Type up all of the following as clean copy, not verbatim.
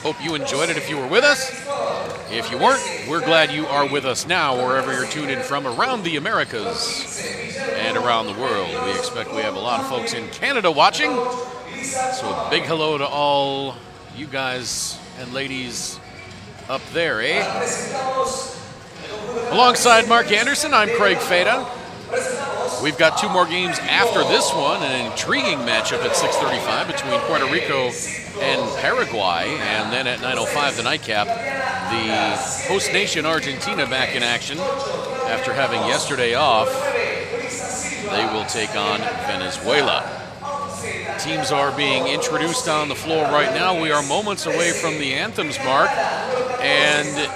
Hope you enjoyed it if you were with us. If you weren't, we're glad you are with us now, wherever you're tuned in from around the Americas and around the world. We expect we have a lot of folks in Canada watching. So a big hello to all you guys and ladies up there, eh? Alongside Mark Anderson, I'm Craig Feda. We've got 2 more games after this one, an intriguing matchup at 6:35 between Puerto Rico and Paraguay, and then at 9:05 the nightcap, the host nation Argentina back in action after having yesterday off. They will take on Venezuela. Teams are being introduced on the floor right now. We are moments away from the anthems mark, and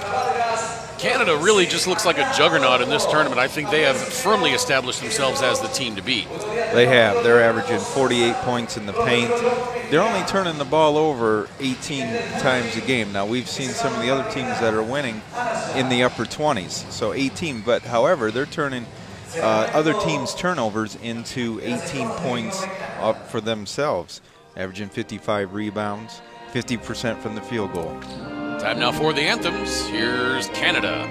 Canada really just looks like a juggernaut in this tournament. I think they have firmly established themselves as the team to beat. They have. They're averaging 48 points in the paint. They're only turning the ball over 18 times a game. Now, we've seen some of the other teams that are winning in the upper 20s, so 18. But, however, they're turning other teams' turnovers into 18 points up for themselves, averaging 55 rebounds, 50% from the field goal. Time now for the anthems. Here's Canada.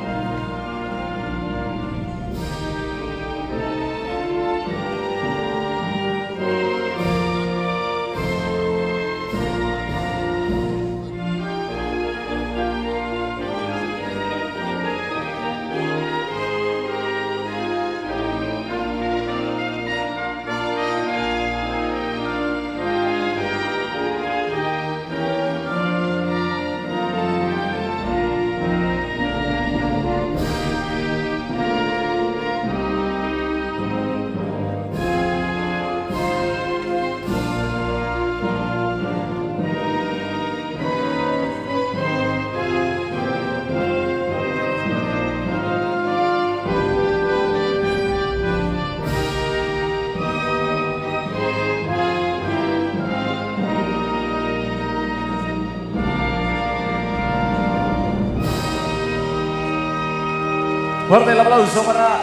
Fuerte el aplauso para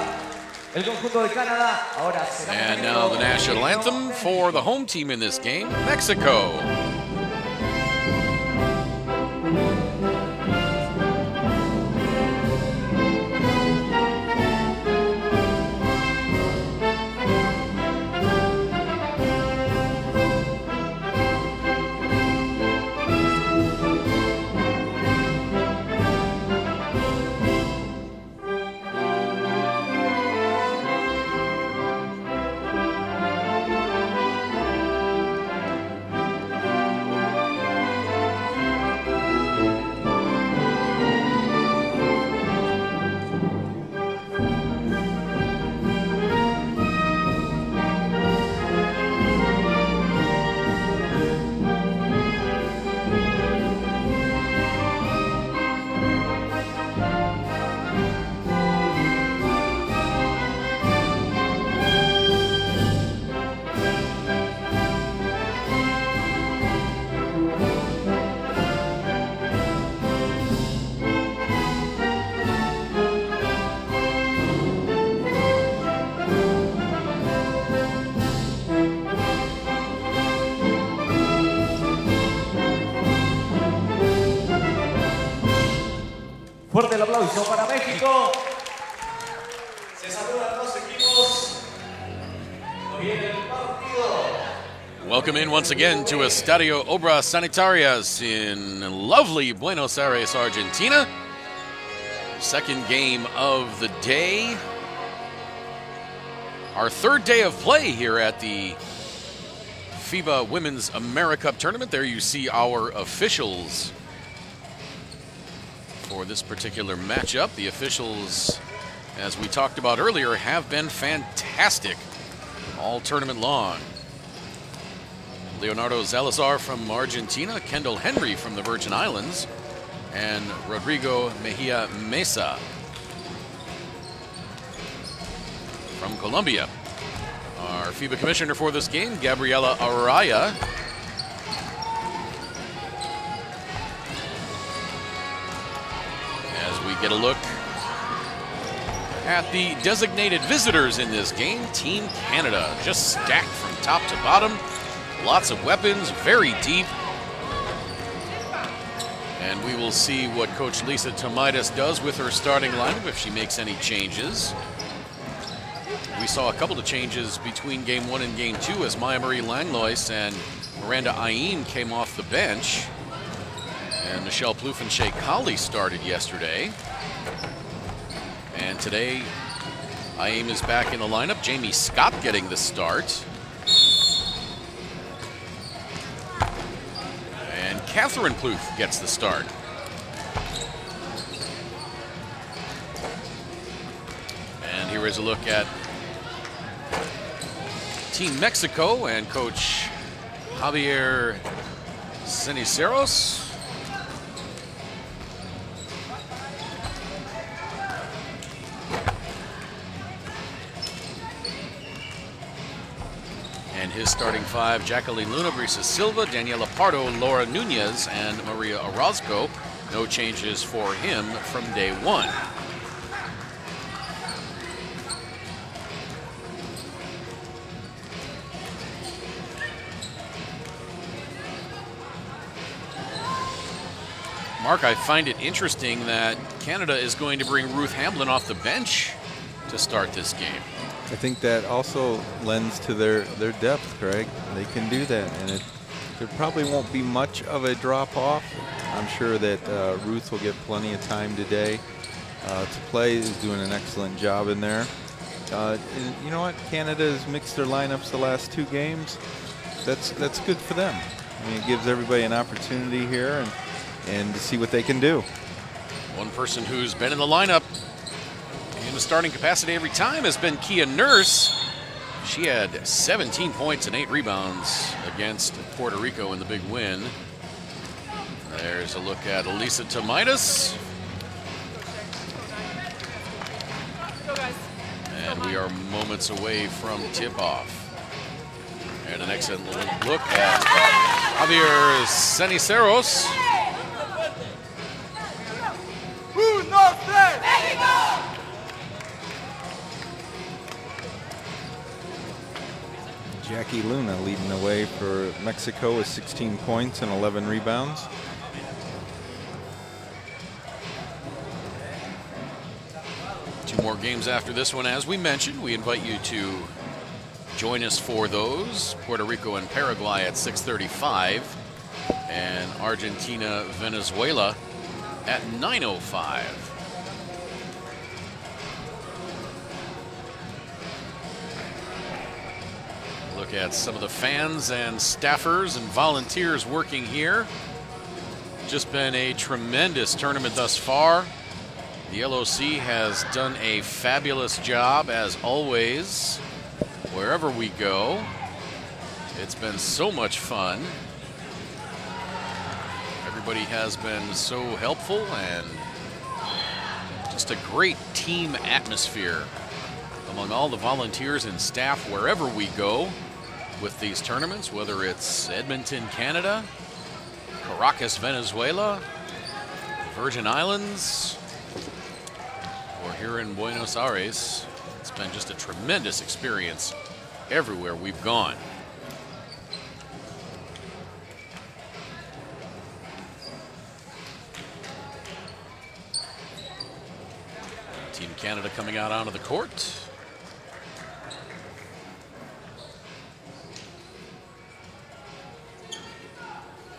el conjunto de Canadá. Ahora será. And now the national anthem for the home team in this game, Mexico. Fuerte el aplauso para México. Se saludan los equipos. Viene el partido. Welcome in once again to Estadio Obras Sanitarias in lovely Buenos Aires, Argentina. Second game of the day. Our third day of play here at the FIBA Women's Americup tournament. There you see our officials for this particular matchup. The officials, as we talked about earlier, have been fantastic all tournament long. Leonardo Salazar from Argentina, Kendall Henry from the Virgin Islands, and Rodrigo Mejia Mesa from Colombia. Our FIBA commissioner for this game, Gabriela Araya. As we get a look at the designated visitors in this game, Team Canada, just stacked from top to bottom. Lots of weapons, very deep. And we will see what Coach Lisa Tomaitis does with her starting lineup, if she makes any changes. We saw a couple of changes between Game 1 and Game 2 as Maya Marie Langlois and Miranda Aim came off the bench. And Michelle Plouffe and Shea Colley started yesterday. And today, Aim is back in the lineup. Jamie Scott getting the start. And Catherine Plouffe gets the start. And here is a look at Team Mexico and Coach Javier Ceniceros. And his starting five: Jacqueline Luna, Brisa Silva, Daniela Pardo, Laura Nunez, and Maria Orozco. No changes for him from day one. Mark, I find it interesting that Canada is going to bring Ruth Hamblin off the bench to start this game. I think that also lends to their depth, Craig. They can do that, and there probably won't be much of a drop-off. I'm sure that Ruth will get plenty of time today to play. Is doing an excellent job in there. And you know what? Canada has mixed their lineups the last two games. That's good for them. I mean, it gives everybody an opportunity here and to see what they can do. One person who's been in the lineup in the starting capacity every time has been Kia Nurse. She had 17 points and 8 rebounds against Puerto Rico in the big win. There's a look at Elisa Tomaitis. And we are moments away from tip-off. And an excellent look at Javier Ceniceros. Jackie Luna leading the way for Mexico with 16 points and 11 rebounds. Two more games after this one, as we mentioned. We invite you to join us for those. Puerto Rico and Paraguay at 6:35, and Argentina, Venezuela at 9:05. Look at some of the fans and staffers and volunteers working here. Just been a tremendous tournament thus far. The LOC has done a fabulous job, as always, wherever we go. It's been so much fun. Everybody has been so helpful, and just a great team atmosphere among all the volunteers and staff wherever we go with these tournaments, whether it's Edmonton, Canada, Caracas, Venezuela, Virgin Islands, or here in Buenos Aires. It's been just a tremendous experience everywhere we've gone. Team Canada coming out onto the court.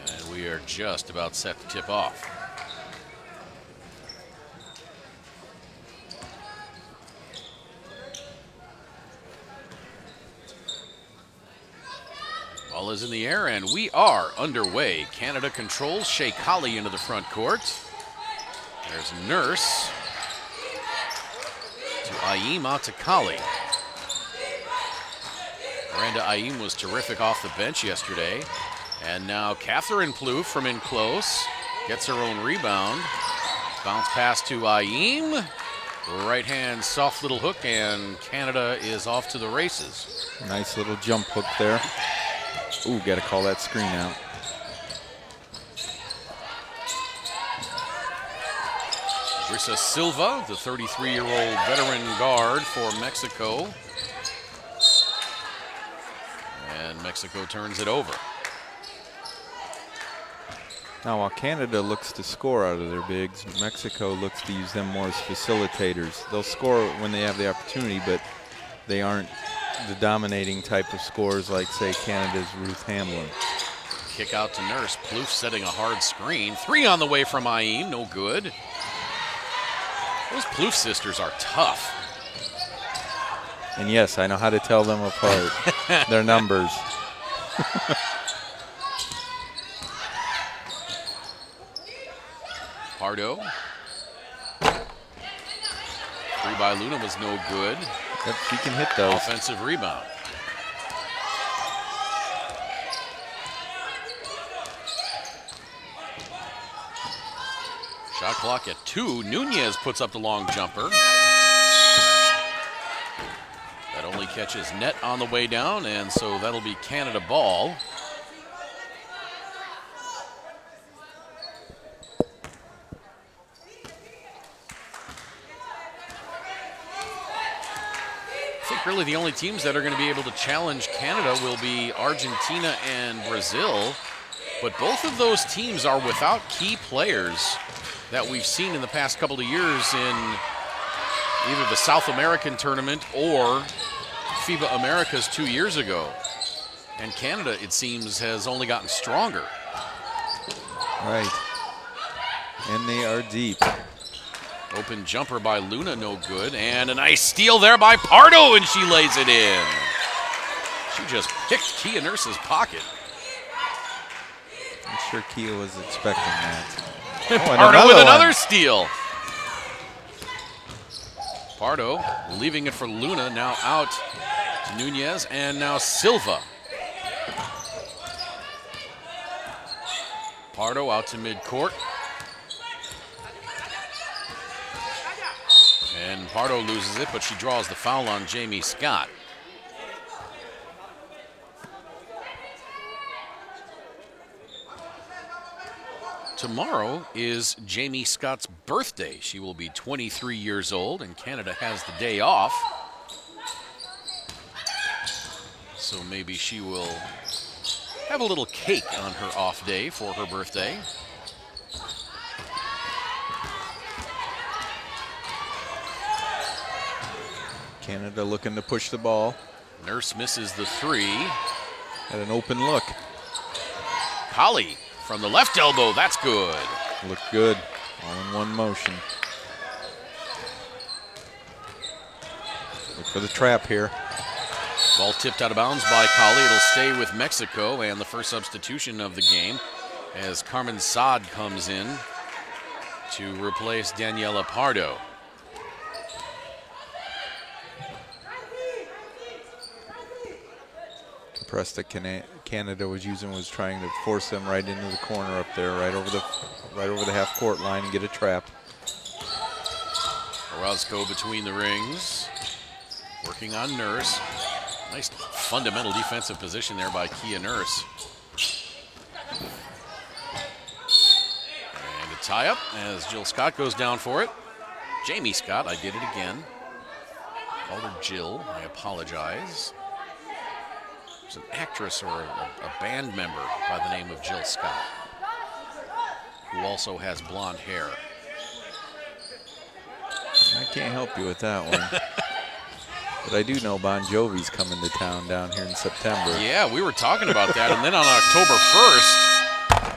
And we are just about set to tip off. Ball is in the air, and we are underway. Canada controls. Shea Colley into the front court. There's Nurse to Aim, out to Colley. Miranda Aim was terrific off the bench yesterday. And now Catherine Plouffe from in close gets her own rebound. Bounce pass to Aim. Right hand soft little hook, and Canada is off to the races. Nice little jump hook there. Ooh, got to call that screen out. Brisa Silva, the 33-year-old veteran guard for Mexico. And Mexico turns it over. Now, while Canada looks to score out of their bigs, Mexico looks to use them more as facilitators. They'll score when they have the opportunity, but they aren't the dominating type of scorers like, say, Canada's Ruth Hamlin. Kick out to Nurse. Plouffe setting a hard screen. 3 on the way from Aim, no good. Those Plouffe sisters are tough. And yes, I know how to tell them apart. Their numbers. Pardo. 3 by Luna was no good. Yep, she can hit those. Offensive rebound. Shot clock at 2. Nunez puts up the long jumper. That only catches net on the way down, and so that'll be Canada ball. I think really the only teams that are going to be able to challenge Canada will be Argentina and Brazil, but both of those teams are without key players that we've seen in the past couple of years in either the South American tournament or FIBA Americas 2 years ago. And Canada, it seems, has only gotten stronger. Right. And they are deep. Open jumper by Luna, no good. And a nice steal there by Pardo, and she lays it in. She just picked Kia Nurse's pocket. I'm sure Kia was expecting that. Pardo with another steal. Pardo leaving it for Luna, now out to Nunez, and now Silva. Pardo out to midcourt. And Pardo loses it, but she draws the foul on Jamie Scott. Tomorrow is Jamie Scott's birthday. She will be 23 years old, and Canada has the day off. So maybe she will have a little cake on her off day for her birthday. Canada looking to push the ball. Nurse misses the 3. Had an open look. Colley from the left elbow, that's good. Looked good, all in one motion. Look for the trap here. Ball tipped out of bounds by Colley. It'll stay with Mexico, and the first substitution of the game as Carmen Saad comes in to replace Daniela Pardo. The press that Canada was using was trying to force them right into the corner up there, right over the half-court line and get a trap. Orozco between the rings, working on Nurse. Nice fundamental defensive position there by Kia Nurse. And a tie-up as Jill Scott goes down for it. Jamie Scott, I did it again. Called her Jill, I apologize. There's an actress or a band member by the name of Jill Scott, who also has blonde hair. I can't help you with that one. But I do know Bon Jovi's coming to town down here in September. Yeah, we were talking about that. And then on October 1st,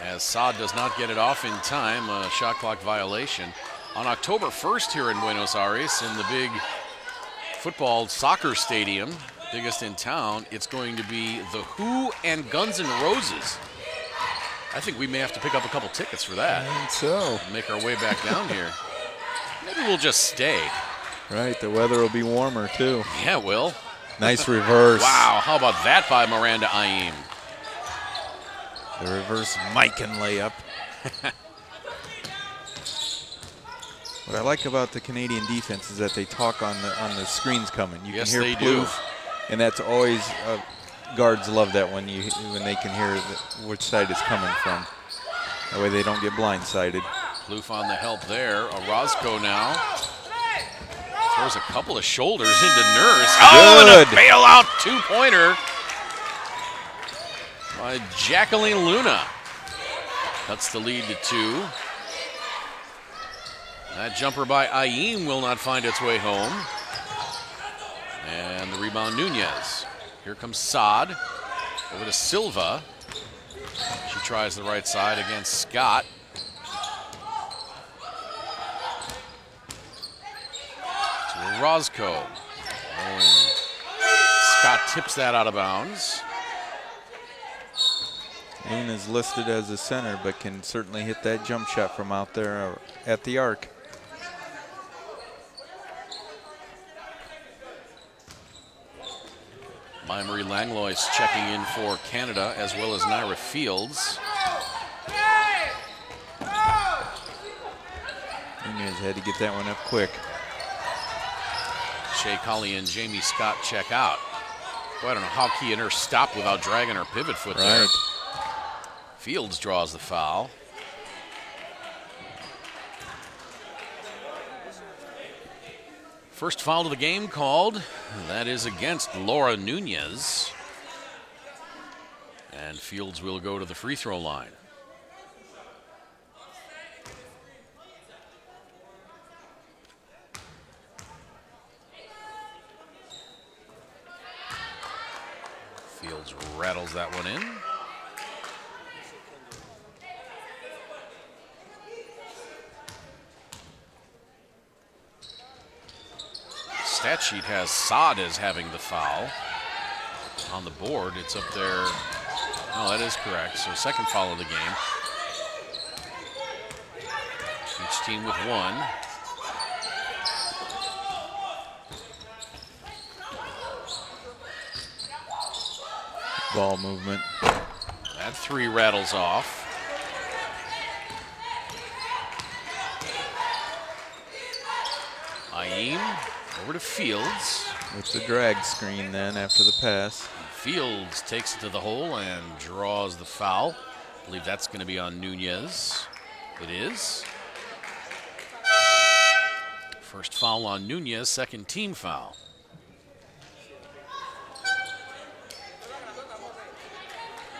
as Saad does not get it off in time, a shot clock violation. On October 1st here in Buenos Aires, in the big football soccer stadium, biggest in town, it's going to be The Who and Guns N' Roses. I think we may have to pick up a couple tickets for that. I think so. Make our way back down here. Maybe we'll just stay. Right, the weather will be warmer too. Yeah, it will. Nice reverse. Wow, how about that by Miranda Aim? The reverse Mikan layup. What I like about the Canadian defense is that they talk on the screens coming. You Yes, can they hear do. Plouffe, and that's always guards love that when they can hear which side it's coming from. That way they don't get blindsided. Plouffe on the help there. Orozco now throws a couple of shoulders into Nurse. Oh, and a bailout two-pointer by Jacqueline Luna. Cuts the lead to 2. That jumper by Ayin will not find its way home. And the rebound, Nunez. Here comes Saad. Over to Silva. She tries the right side against Scott. To Roscoe. And Scott tips that out of bounds. Ayin is listed as a center, but can certainly hit that jump shot from out there at the arc. Marie Langlois checking in for Canada, as well as Naira Fields. Nunez had to get that one up quick. Shea Colley and Jamie Scott check out. Boy, I don't know how Kia Nurse stopped without dragging her pivot foot there. Fields draws the foul. First foul of the game called. That is against Laura Nunez. And Fields will go to the free throw line. Fields rattles that one in. Stat sheet has Saad as having the foul. On the board, it's up there. No, that is correct. So second foul of the game. Each team with 1. Ball movement. That 3 rattles off. Ayin over to Fields. With the drag screen then after the pass. Fields takes it to the hole and draws the foul. I believe that's going to be on Nunez. It is. First foul on Nunez, second team foul.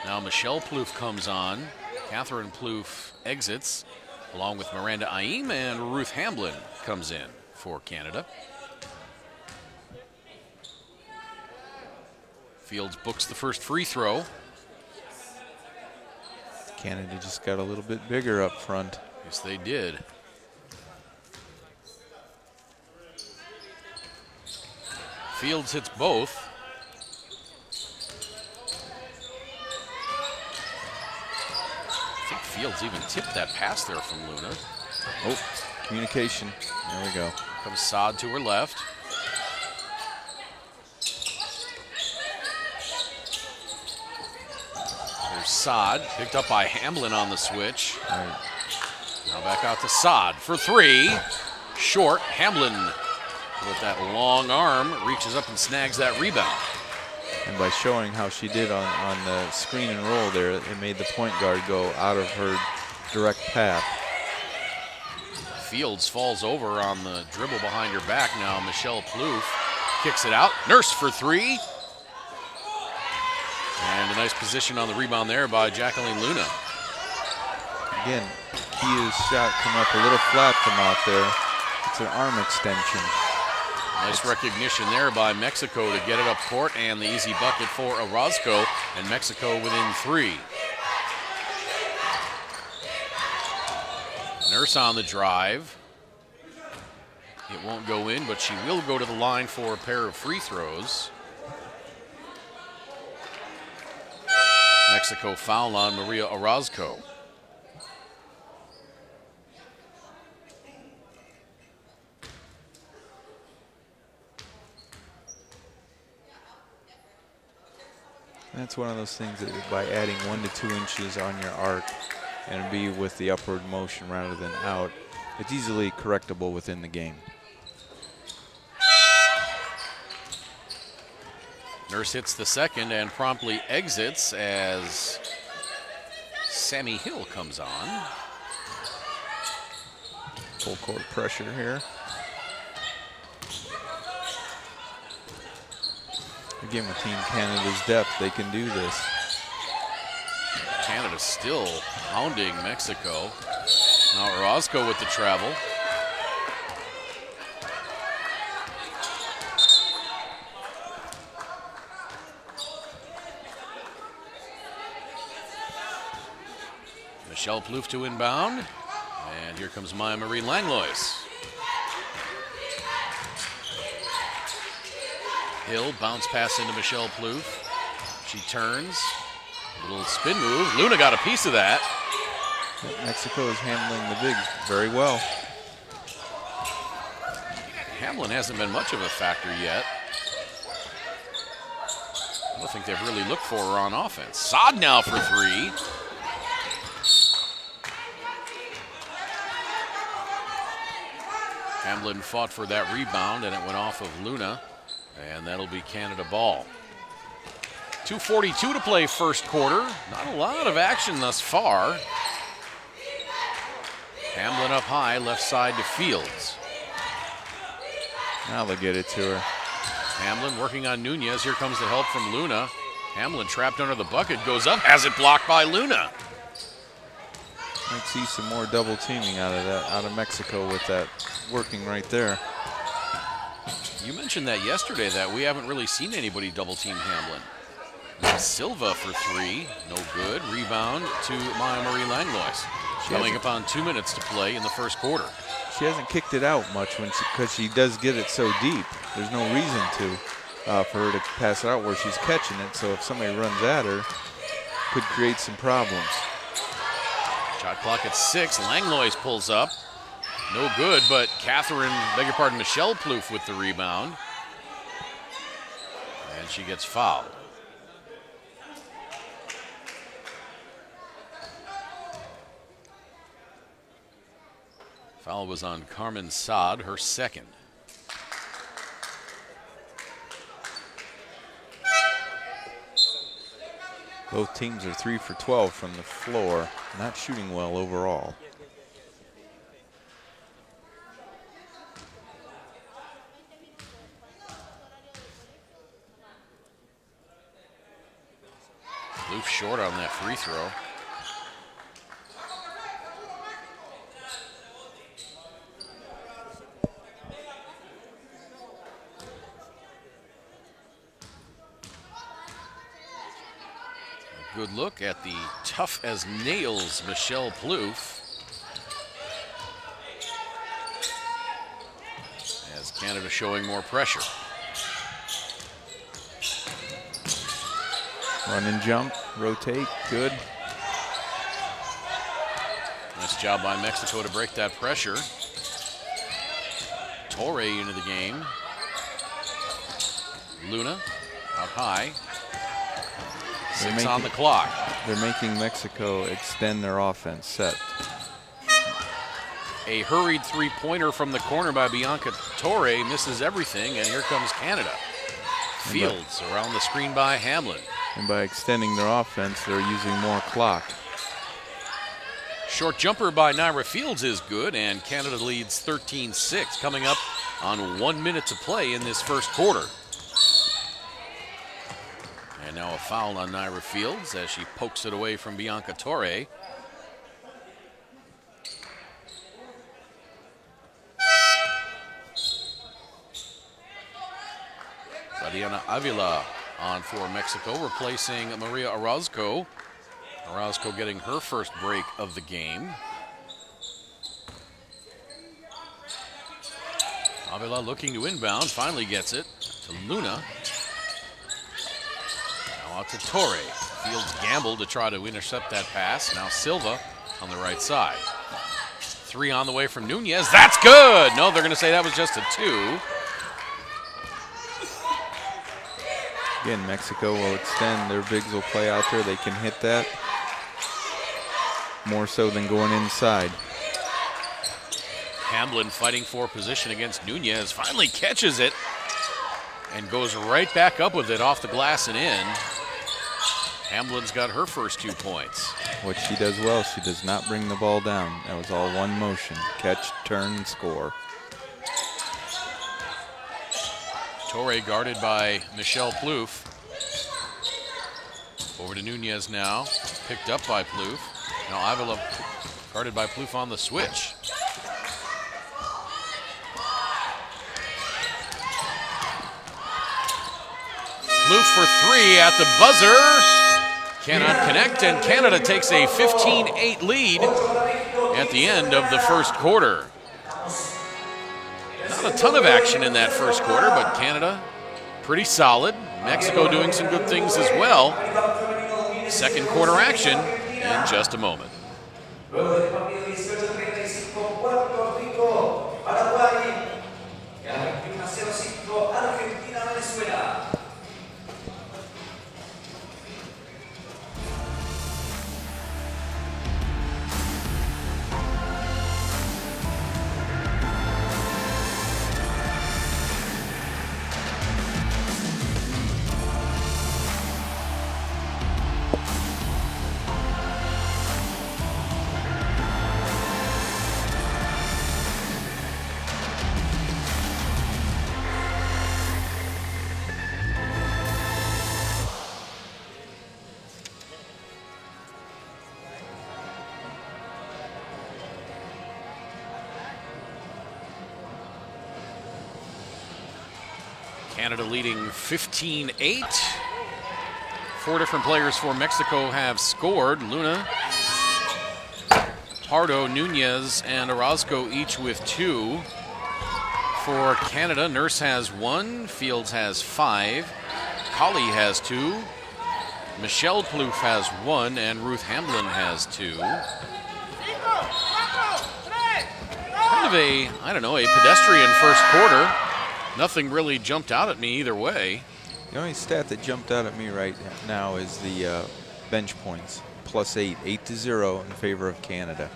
Now Michelle Plouffe comes on. Catherine Plouffe exits, along with Miranda Ayin, and Ruth Hamblin comes in for Canada. Fields books the first free throw. Canada just got a little bit bigger up front. Yes, they did. Fields hits both. I think Fields even tipped that pass there from Luna. Oh, communication. There we go. Comes Saad to her left. There's Saad, picked up by Hamblin on the switch. Right. Now back out to Saad for 3. Short. Hamblin with that long arm reaches up and snags that rebound. And by showing how she did on the screen and roll there, it made the point guard go out of her direct path. Fields falls over on the dribble behind her back. Now Michelle Plouffe kicks it out. Nurse for 3. And a nice position on the rebound there by Jacqueline Luna. Again, Kia's shot come up a little flat from out there. It's an arm extension. Nice recognition there by Mexico to get it up court, and the easy bucket for Orozco, and Mexico within 3. Nurse on the drive. It won't go in, but she will go to the line for a pair of free throws. Mexico foul on Maria Orozco. That's one of those things that by adding 1 to 2 inches on your arc and be with the upward motion rather than out, it's easily correctable within the game. Nurse hits the second and promptly exits as Sammy Hill comes on. Full court pressure here. Again, with Team Canada's depth, they can do this. Canada still hounding Mexico. Now Orozco with the travel. Michelle Plouffe to inbound. And here comes Maya Marie Langlois. Hill, bounce pass into Michelle Plouffe. She turns. A little spin move. Luna got a piece of that. Mexico is handling the bigs very well. Hamlin hasn't been much of a factor yet. I don't think they've really looked for her on offense. Saad now for three. Hamlin fought for that rebound, and it went off of Luna, and that'll be Canada ball. 2:42 to play first quarter. Not a lot of action thus far. Hamlin up high, left side to Fields. Now they'll get it to her. Hamlin working on Nunez. Here comes the help from Luna. Hamlin trapped under the bucket, goes up, has it blocked by Luna. Might see some more double teaming out of Mexico with that working right there. You mentioned that yesterday, that we haven't really seen anybody double team Hamlin. Silva for three, no good. Rebound to Maya Marie Langlois. Coming up on 2 minutes to play in the first quarter. She hasn't kicked it out much because she does get it so deep. There's no reason to for her to pass it out where she's catching it. So if somebody runs at her, could create some problems. Shot clock at 6. Langlois pulls up. No good, but Michelle Plouffe with the rebound. And she gets fouled. Foul was on Carmen Saad, her second. Both teams are 3 for 12 from the floor, not shooting well overall. Plouffe short on that free throw. Good look at the tough as nails Michelle Plouffe. As Canada showing more pressure. Run and jump, rotate, good. Nice job by Mexico to break that pressure. Torre into the game. Luna out high. 6 on the clock. They're making Mexico extend their offense set. A hurried three-pointer from the corner by Bianca Torre misses everything, and here comes Canada. Fields around the screen by Hamlin. And by extending their offense, they're using more clock. Short jumper by Naira Fields is good, and Canada leads 13-6, coming up on 1 minute to play in this first quarter. And now a foul on Naira Fields as she pokes it away from Bianca Torre. Diana Avila on for Mexico, replacing Maria Orozco. Orozco getting her first break of the game. Avila looking to inbound, finally gets it to Luna. Now out to Torre. Fields gambled to try to intercept that pass. Now Silva on the right side. 3 on the way from Nunez. That's good! No, they're going to say that was just a 2. Again, Mexico will extend. Their bigs will play out there. They can hit that more so than going inside. Hamlin fighting for position against Nunez. Finally catches it and goes right back up with it off the glass and in. Hamlin's got her first 2 points. What she does well, she does not bring the ball down. That was all one motion. Catch, turn, score. Torre guarded by Michelle Plouffe. Over to Nunez now. Picked up by Plouffe. Now Avila guarded by Plouffe on the switch. Plouffe for three at the buzzer. Cannot connect, and Canada takes a 15-8 lead at the end of the first quarter. Not a ton of action in that first quarter, but Canada pretty solid. Mexico doing some good things as well. Second quarter action in just a moment. Canada leading 15-8. Four different players for Mexico have scored. Luna, Pardo, Nunez, and Orozco each with two. For Canada, Nurse has one, Fields has five, Colley has two, Michelle Plouffe has one, and Ruth Hamblin has two. Kind of a, I don't know, a pedestrian first quarter. Nothing really jumped out at me either way. The only stat that jumped out at me right now is the bench points. +8, 8-0 in favor of Canada.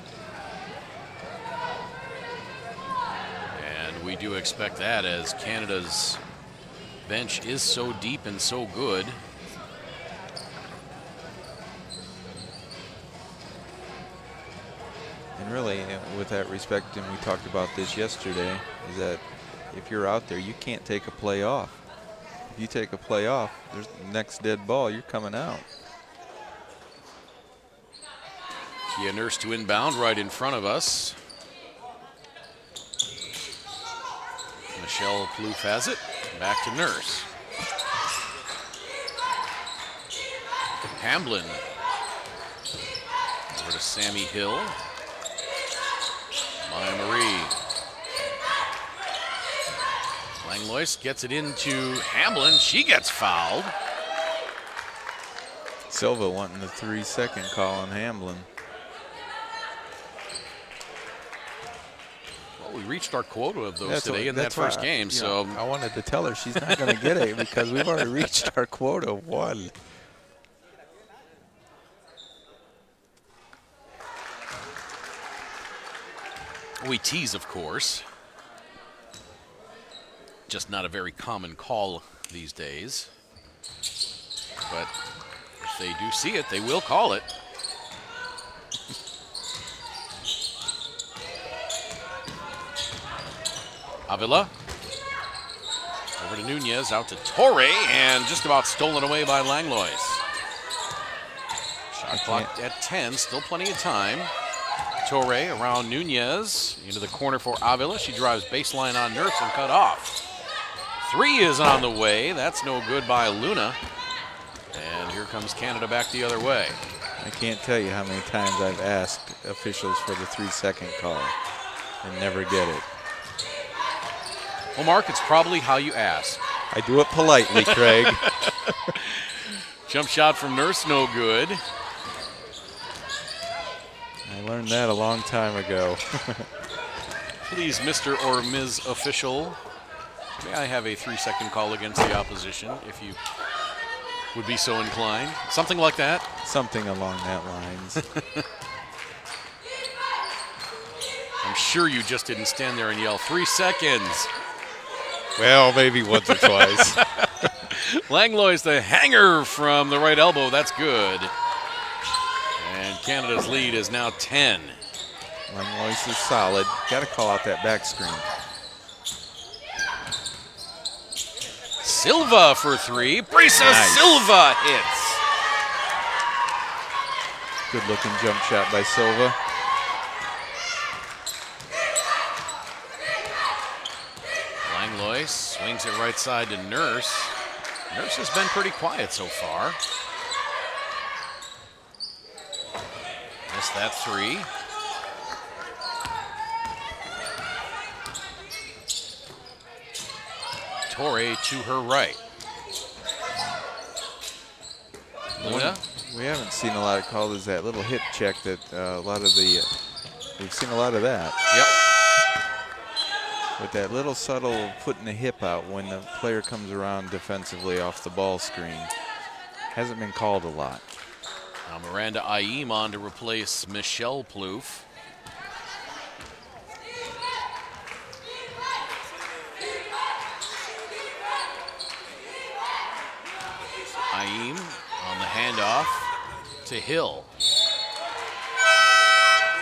And we do expect that, as Canada's bench is so deep and so good. And really, with that respect, and we talked about this yesterday, is that if you're out there, you can't take a play off. If you take a play off, there's the next dead ball, you're coming out. Kia Nurse to inbound right in front of us. Michelle Plouffe has it. Back to Nurse. Hamblin. Over to Sammy Hill. Maya Marie. Langlois gets it into Hamblin. She gets fouled. Silva wanting the 3-second call on Hamblin. Well, we reached our quota of those today in that first game. So I wanted to tell her she's not going to get it because we've already reached our quota of one. We tease, of course. Just not a very common call these days. But if they do see it, they will call it. Avila. Over to Nunez, out to Torre, and just about stolen away by Langlois. Shot clock at 10, still plenty of time. Torre around Nunez, into the corner for Avila. She drives baseline on Nurse and cut off. Three is on the way. That's no good by Luna. And here comes Canada back the other way. I can't tell you how many times I've asked officials for the 3-second call and never get it. Well, Mark, it's probably how you ask. I do it politely, Craig. Jump shot from Nurse, no good. I learned that a long time ago. Please, Mr. or Ms. Official, may I have a 3-second call against the opposition, if you would be so inclined? Something like that? Something along that lines. I'm sure you just didn't stand there and yell, 3 seconds. Well, maybe once or twice. Langlois, the hanger from the right elbow. That's good. And Canada's lead is now 10. Langlois is solid. Got to call out that back screen. Silva for three. Brisa Silva hits. Good looking jump shot by Silva. Langlois swings it right side to Nurse. Nurse has been pretty quiet so far. Missed that three. Torre to her right. Luna. We haven't seen a lot of called as that little hip check that a lot of the, we've seen a lot of that. Yep. With that little subtle putting the hip out when the player comes around defensively off the ball screen. Hasn't been called a lot. Now Miranda Aim on to replace Michelle Plouffe. Aim on the handoff to Hill.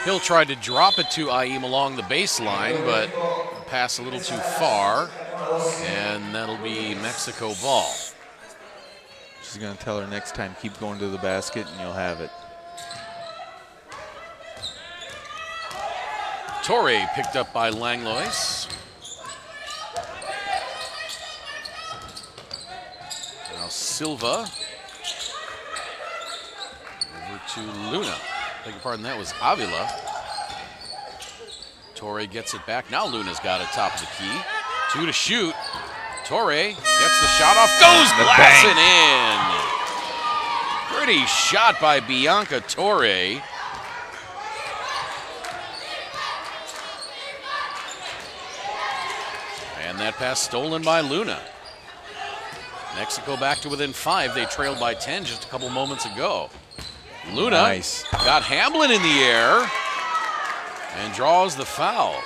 Hill tried to drop it to Aim along the baseline, but pass a little too far, and that'll be Mexico ball. She's going to tell her next time, keep going to the basket and you'll have it. Torre picked up by Langlois. Now Silva. Over to Luna. Beg your pardon, that was Avila. Torre gets it back. Now Luna's got it top of the key. 2 to shoot. Torre gets the shot off. Goes blasting in. Pretty shot by Bianca Torre. And that pass stolen by Luna. Mexico back to within 5. They trailed by 10 just a couple moments ago. Luna Nice. got Hamblin in the air and draws the foul.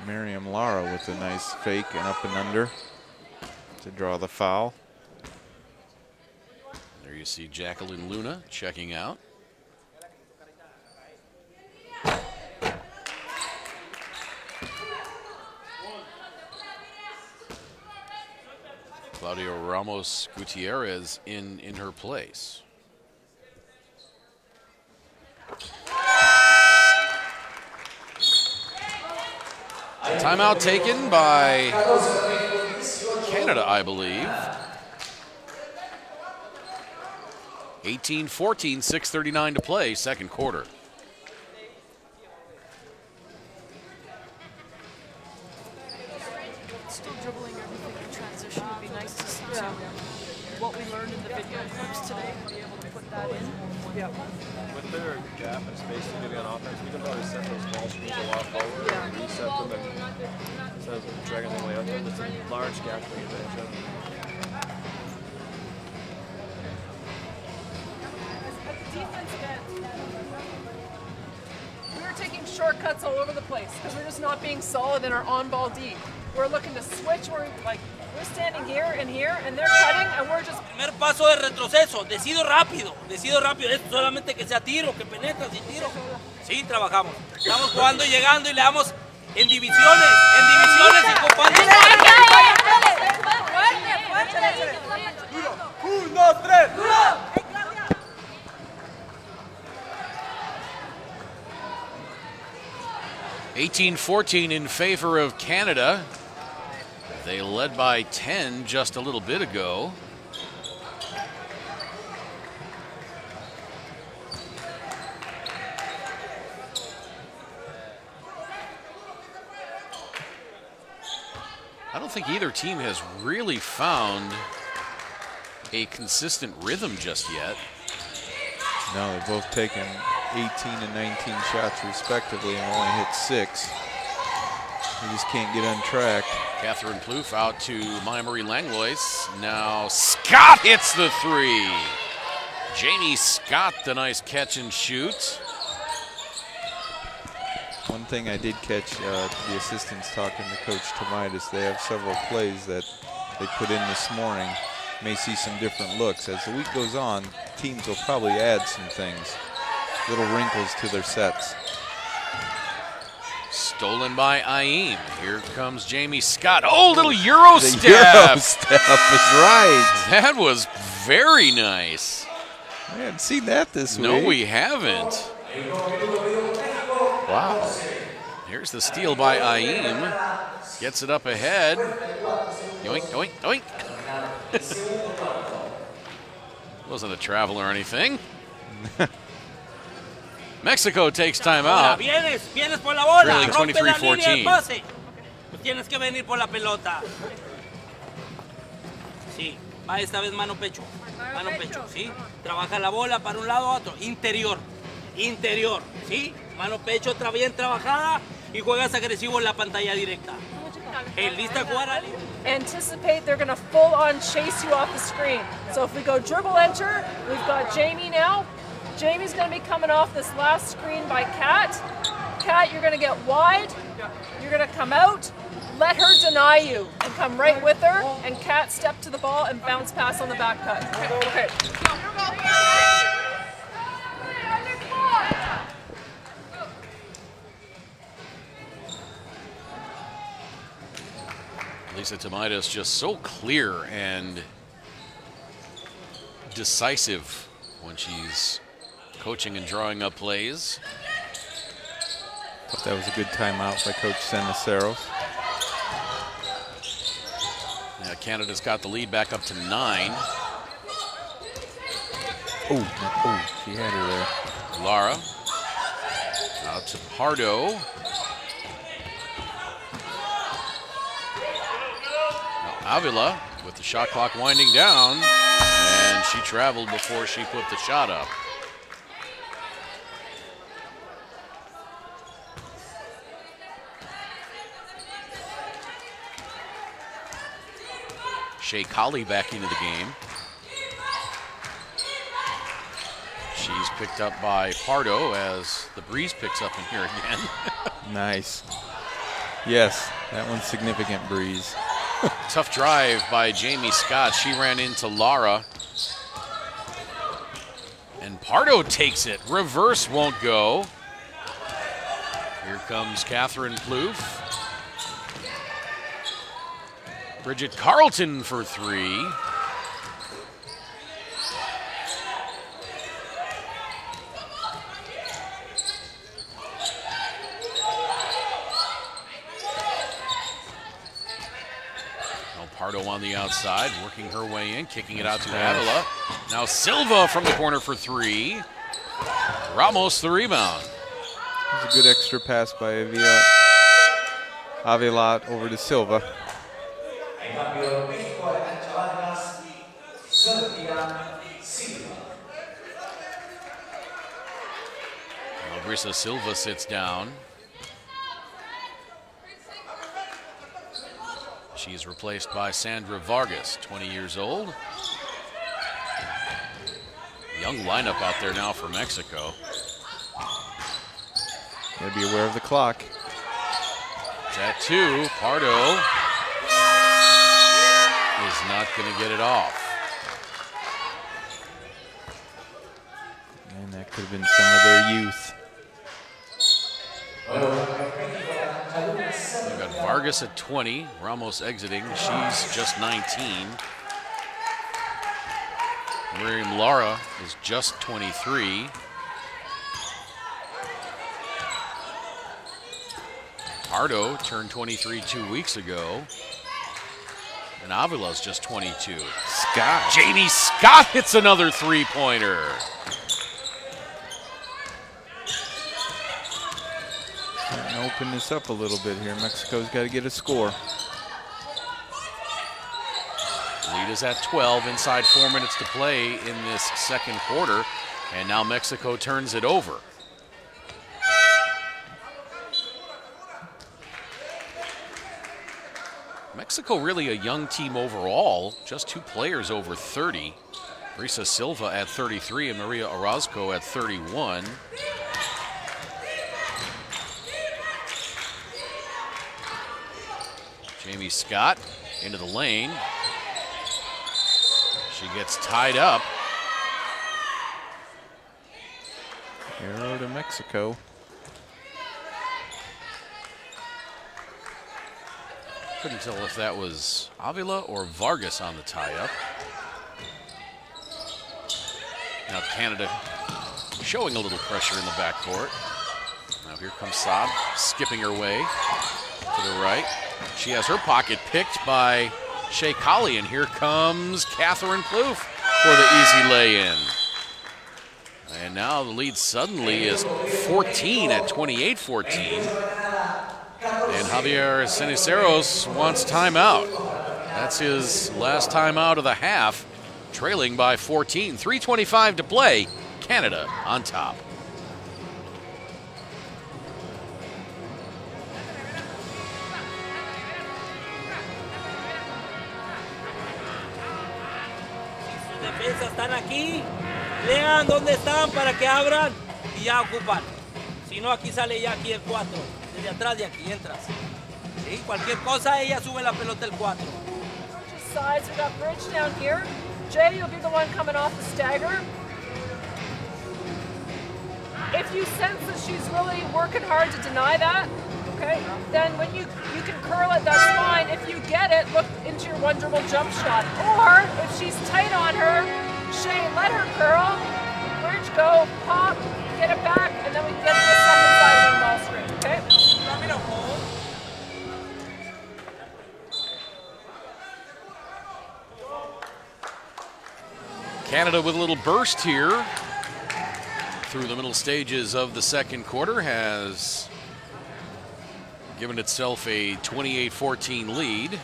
Miriam Lara with a nice fake and up and under to draw the foul. There you see Jacqueline Luna checking out. Claudio Ramos Gutierrez in her place. Timeout taken by Canada, I believe. 18-14, 6:39 to play, second quarter. Still dribbling everything in transition would be nice to see too. What we learned in the video clips today, be able to put that in. Yeah. With their gap and space to be on offense, we can probably set those ball screens a lot forward and reset them and instead of dragging them away out there. It's a large gap to get advantage of. At the defensive end, we were taking shortcuts all over the place because we're just not being solid in our on-ball D. We're looking to switch. We're standing here, and they're cutting, and we're just. Primer paso de retroceso, decido rápido, es solamente que sea tiro, que penetra sin tiro. Sí, trabajamos. Estamos jugando y llegando y le damos en divisiones y compartimos. 1, 2, 3. 18-14 in favor of Canada. They led by 10 just a little bit ago. I don't think either team has really found a consistent rhythm just yet. No, they've both taken 18 and 19 shots respectively and only hit 6. They just can't get on track. Catherine Plouffe out to Maya Marie Langlois. Now Scott hits the 3. Jamie Scott, the nice catch and shoot. One thing I did catch the assistants talking to Coach Tomaitis, they have several plays that they put in this morning may see some different looks. As the week goes on, teams will probably add some things, little wrinkles to their sets. Stolen by Aim. Here comes Jamie Scott. Oh, little Euro The step. Euro step is right. That was very nice. I hadn't seen that this week. No, we haven't. Wow. Here's the steal by Aim. Gets it up ahead. Yoink, yoink, yoink. Wasn't a travel or anything. Mexico takes time out. Vienes por la bola. Trailing Rompe la 23-14. línea del pase. Tienes que venir por la pelota. Sí, va esta vez mano pecho. Mano pecho, ¿sí? Trabaja la bola para un lado a otro. Interior, interior, ¿sí? Mano pecho bien trabajada y juegas agresivo en la pantalla directa. ¿Lista a jugar, Ali? Anticipate they're going to full on chase you off the screen. So if we go dribble enter, we've got Jamie now. Jamie's going to be coming off this last screen by Kat. Kat, you're going to get wide. You're going to come out. Let her deny you and come right with her. And Kat step to the ball and bounce pass on the back cut. Okay. Lisa Tomaitis just so clear and decisive when she's coaching and drawing up plays. That was a good timeout by Coach Seniceros. Yeah, Canada's got the lead back up to 9. Oh, she had her there. Lara out to Pardo. Now Avila with the shot clock winding down, and she traveled before she put the shot up. Shea Colley back into the game. She's picked up by Pardo as the breeze picks up in here again. Nice. Yes, that one's significant breeze. Tough drive by Jamie Scott. She ran into Lara. And Pardo takes it. Reverse won't go. Here comes Catherine Plouffe. Bridget Carlton for 3. Pardo on the outside, working her way in, kicking it out to Avila. Now Silva from the corner for 3. Ramos the rebound. It was a good extra pass by Avila over to Silva. Brisa Silva sits down. She's replaced by Sandra Vargas, 20 years old. Young lineup out there now for Mexico. Gotta be aware of the clock. It's at 2. Pardo is not going to get it off. And that could have been some of their youth. We've got Vargas at 20, Ramos exiting. She's just 19. Miriam Lara is just 23. Pardo turned 23 2 weeks ago. And Avila's just 22. Scott. Jamie Scott hits another three-pointer. Open this up a little bit here. Mexico's got to get a score. Lead is at 12, inside 4 minutes to play in this second quarter, and now Mexico turns it over. Mexico really a young team overall, just 2 players over 30. Brisa Silva at 33 and Maria Orozco at 31. Jamie Scott into the lane. She gets tied up. Arrow to Mexico. Couldn't tell if that was Avila or Vargas on the tie-up. Now Canada showing a little pressure in the backcourt. Now here comes Saad, skipping her way to the right. She has her pocket picked by Shea Colley, and here comes Catherine Plouffe for the easy lay-in. And now the lead suddenly is 14 at 28-14. And Javier Ceniceros wants timeout. That's his last timeout of the half, trailing by 14. 3:25 to play. Canada on top. Sus defensas están aquí. Lean dónde están para que abran y ya ocupan. Si no, aquí sale ya aquí el 4. Desde atrás de aquí entras. ¿Sí? Cualquier cosa, ella sube la pelota el 4. Sides, we got Bridge down here. Jay, you'll be the one coming off the stagger. If you sense that she's really working hard to deny that, okay, then when you can curl it, that's fine. If you get it, look into your one dribble jump shot. Or if she's tight on her, Shay, let her curl. Bridge, go, pop, get it back, and then we can get to the second side wing ball screen, okay? Canada with a little burst here through the middle stages of the second quarter has given itself a 28-14 lead.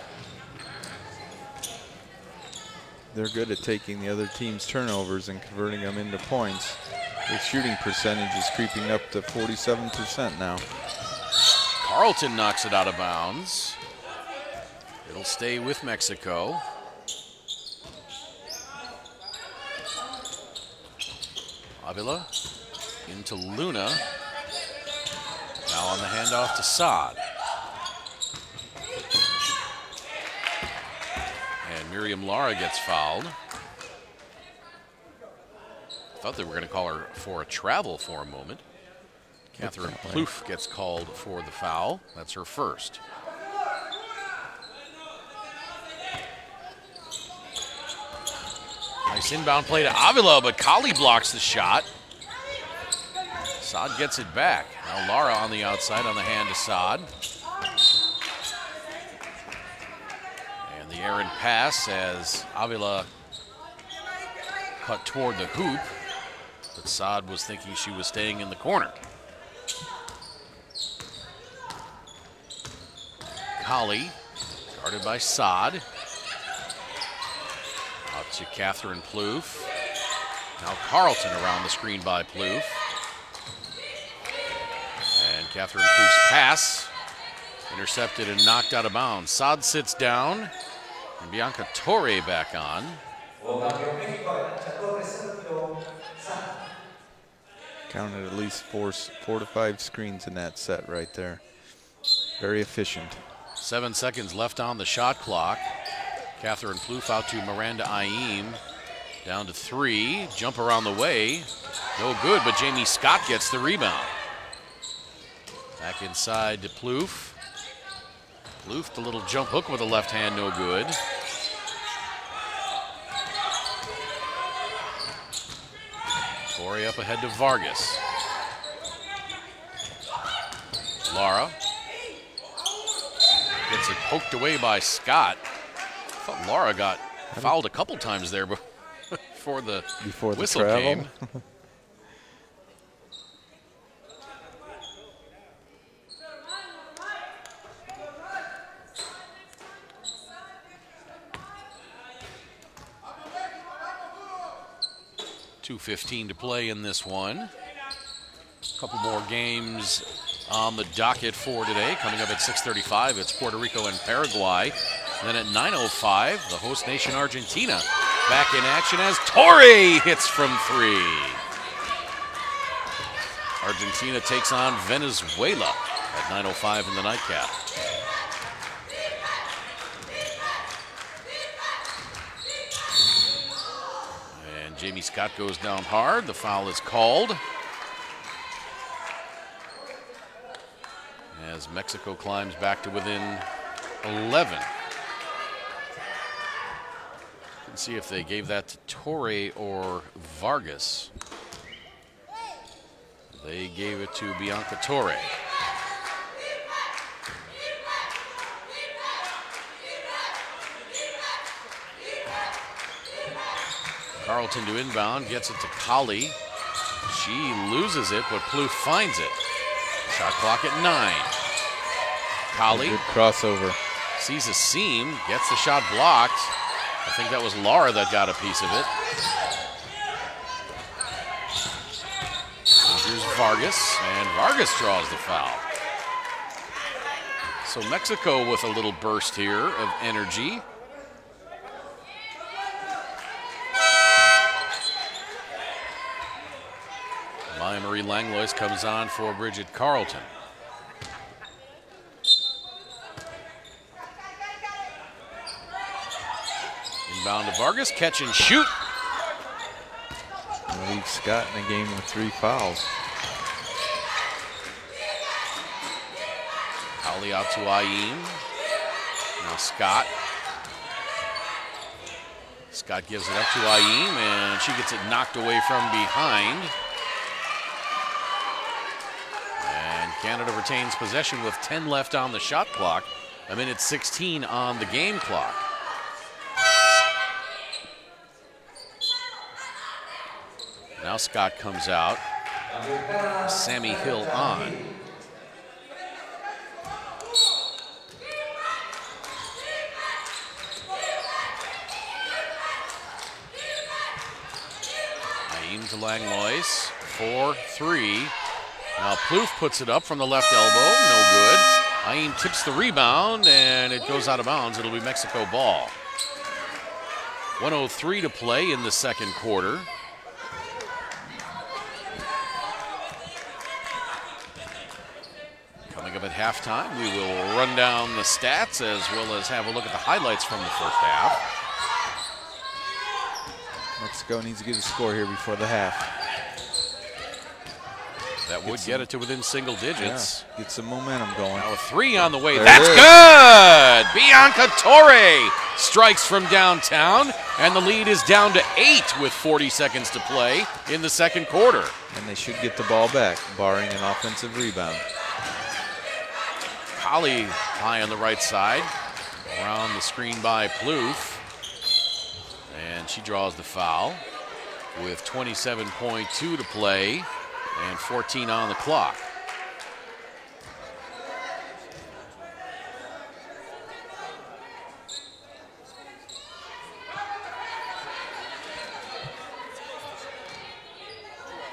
They're good at taking the other team's turnovers and converting them into points. Their shooting percentage is creeping up to 47% now. Carlton knocks it out of bounds. It'll stay with Mexico. Avila into Luna. Now on the handoff to Saad. And Miriam Lara gets fouled. Thought they were going to call her for a travel for a moment. Catherine Plouffe gets called for the foul. That's her first. Nice inbound play to Avila, but Colley blocks the shot. Saad gets it back. Now Lara on the outside on the hand to Saad. And the errant pass as Avila cut toward the hoop, but Saad was thinking she was staying in the corner. Colley, guarded by Saad. Out to Catherine Plouffe. Now Carlton around the screen by Plouffe. And Catherine Plouffe's pass intercepted and knocked out of bounds. Saad sits down, and Bianca Torre back on. Counted at least four to five screens in that set right there. Very efficient. 7 seconds left on the shot clock. Catherine Plouffe out to Miranda Aim. Down to 3. Jump around the way. No good, but Jamie Scott gets the rebound. Back inside to Plouffe. Plouffe, the little jump hook with the left hand, no good. Torrey up ahead to Vargas. Lara. Gets it poked away by Scott. I thought Lara got fouled a couple times there before the whistle came. 2:15 to play in this one. A couple more games on the docket for today. Coming up at 6:35, it's Puerto Rico and Paraguay. And then at 9:05, the host nation Argentina back in action as Torre hits from 3. Argentina takes on Venezuela at 9:05 in the nightcap. Jamie Scott goes down hard. The foul is called. As Mexico climbs back to within 11. Let's see if they gave that to Torre or Vargas. They gave it to Bianca Torre. Carlton to inbound, gets it to Colley. She loses it, but Plouffe finds it. Shot clock at 9. Colley. Good crossover. Sees a seam, gets the shot blocked. I think that was Laura that got a piece of it. Here's Vargas, and Vargas draws the foul. So Mexico with a little burst here of energy. Maya Marie Langlois comes on for Bridget Carlton. Inbound to Vargas, catch and shoot. Leave Scott in a game with 3 fouls. Howley out to Ayin. Now Scott. Scott gives it up to Ayin, and she gets it knocked away from behind. And Canada retains possession with 10 left on the shot clock. 1:16 on the game clock. Now Scott comes out. Sammy Hill on. Aim to Langlois. 4-3. Now Plouffe puts it up from the left elbow. No good. Aim tips the rebound, and it goes out of bounds. It'll be Mexico ball. 1:03 to play in the second quarter. Coming up at halftime, we will run down the stats as well as have a look at the highlights from the first half. Mexico needs to get a score here before the half. That would get it to within single digits. Yeah, get some momentum going. Now a 3 on the way. That's good! Bianca Torre strikes from downtown, and the lead is down to 8 with 40 seconds to play in the second quarter. And they should get the ball back, barring an offensive rebound. Colley high on the right side, around the screen by Plouffe. And she draws the foul with 27.2 to play and 14 on the clock.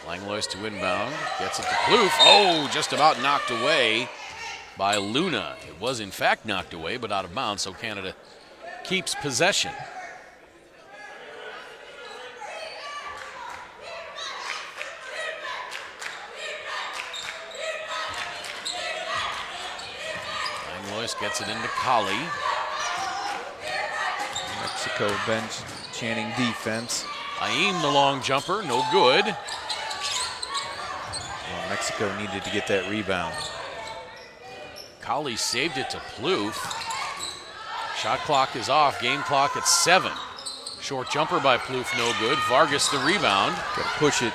Langlois to inbound, gets it to Plouffe. Oh, just about knocked away by Luna. It was in fact knocked away, but out of bounds, so Canada keeps possession. Langlois gets it into Colley. Mexico bench chanting defense. Aim the long jumper, no good. Well, Mexico needed to get that rebound. Colley saved it to Plouffe. Shot clock is off, game clock at 7. Short jumper by Plouffe, no good. Vargas the rebound. Gotta push it.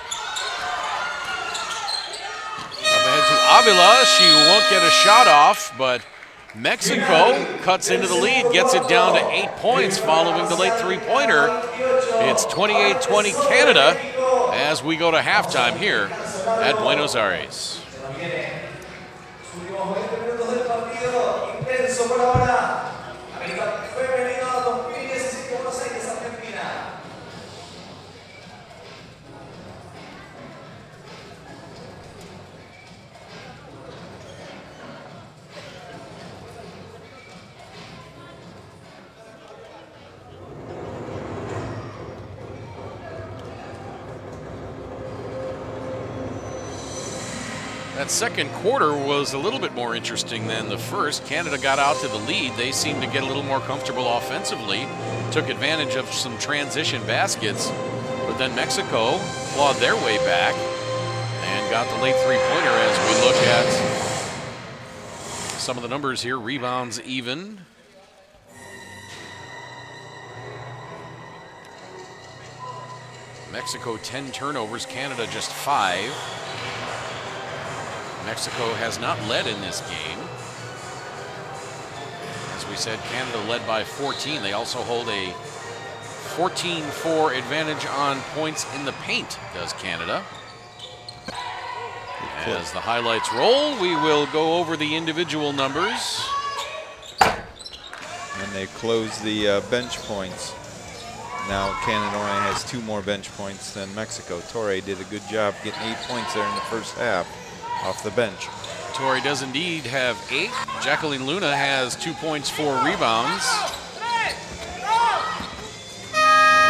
Up ahead to Avila, she won't get a shot off, but Mexico cuts into the lead, gets it down to 8 points following the late three-pointer. It's 28-20 Canada as we go to halftime here at Buenos Aires. That second quarter was a little bit more interesting than the first. Canada got out to the lead. They seemed to get a little more comfortable offensively, took advantage of some transition baskets, but then Mexico clawed their way back and got the late three-pointer as we look at some of the numbers here. Rebounds even. Mexico 10 turnovers, Canada just 5. Mexico has not led in this game. As we said, Canada led by 14. They also hold a 14-4 advantage on points in the paint, does Canada. As the highlights roll, we will go over the individual numbers. And they close the bench points. Now Canada only has 2 more bench points than Mexico. Torre did a good job getting 8 points there in the first half off the bench. Torre does indeed have 8. Jacqueline Luna has 2 points, 4 rebounds.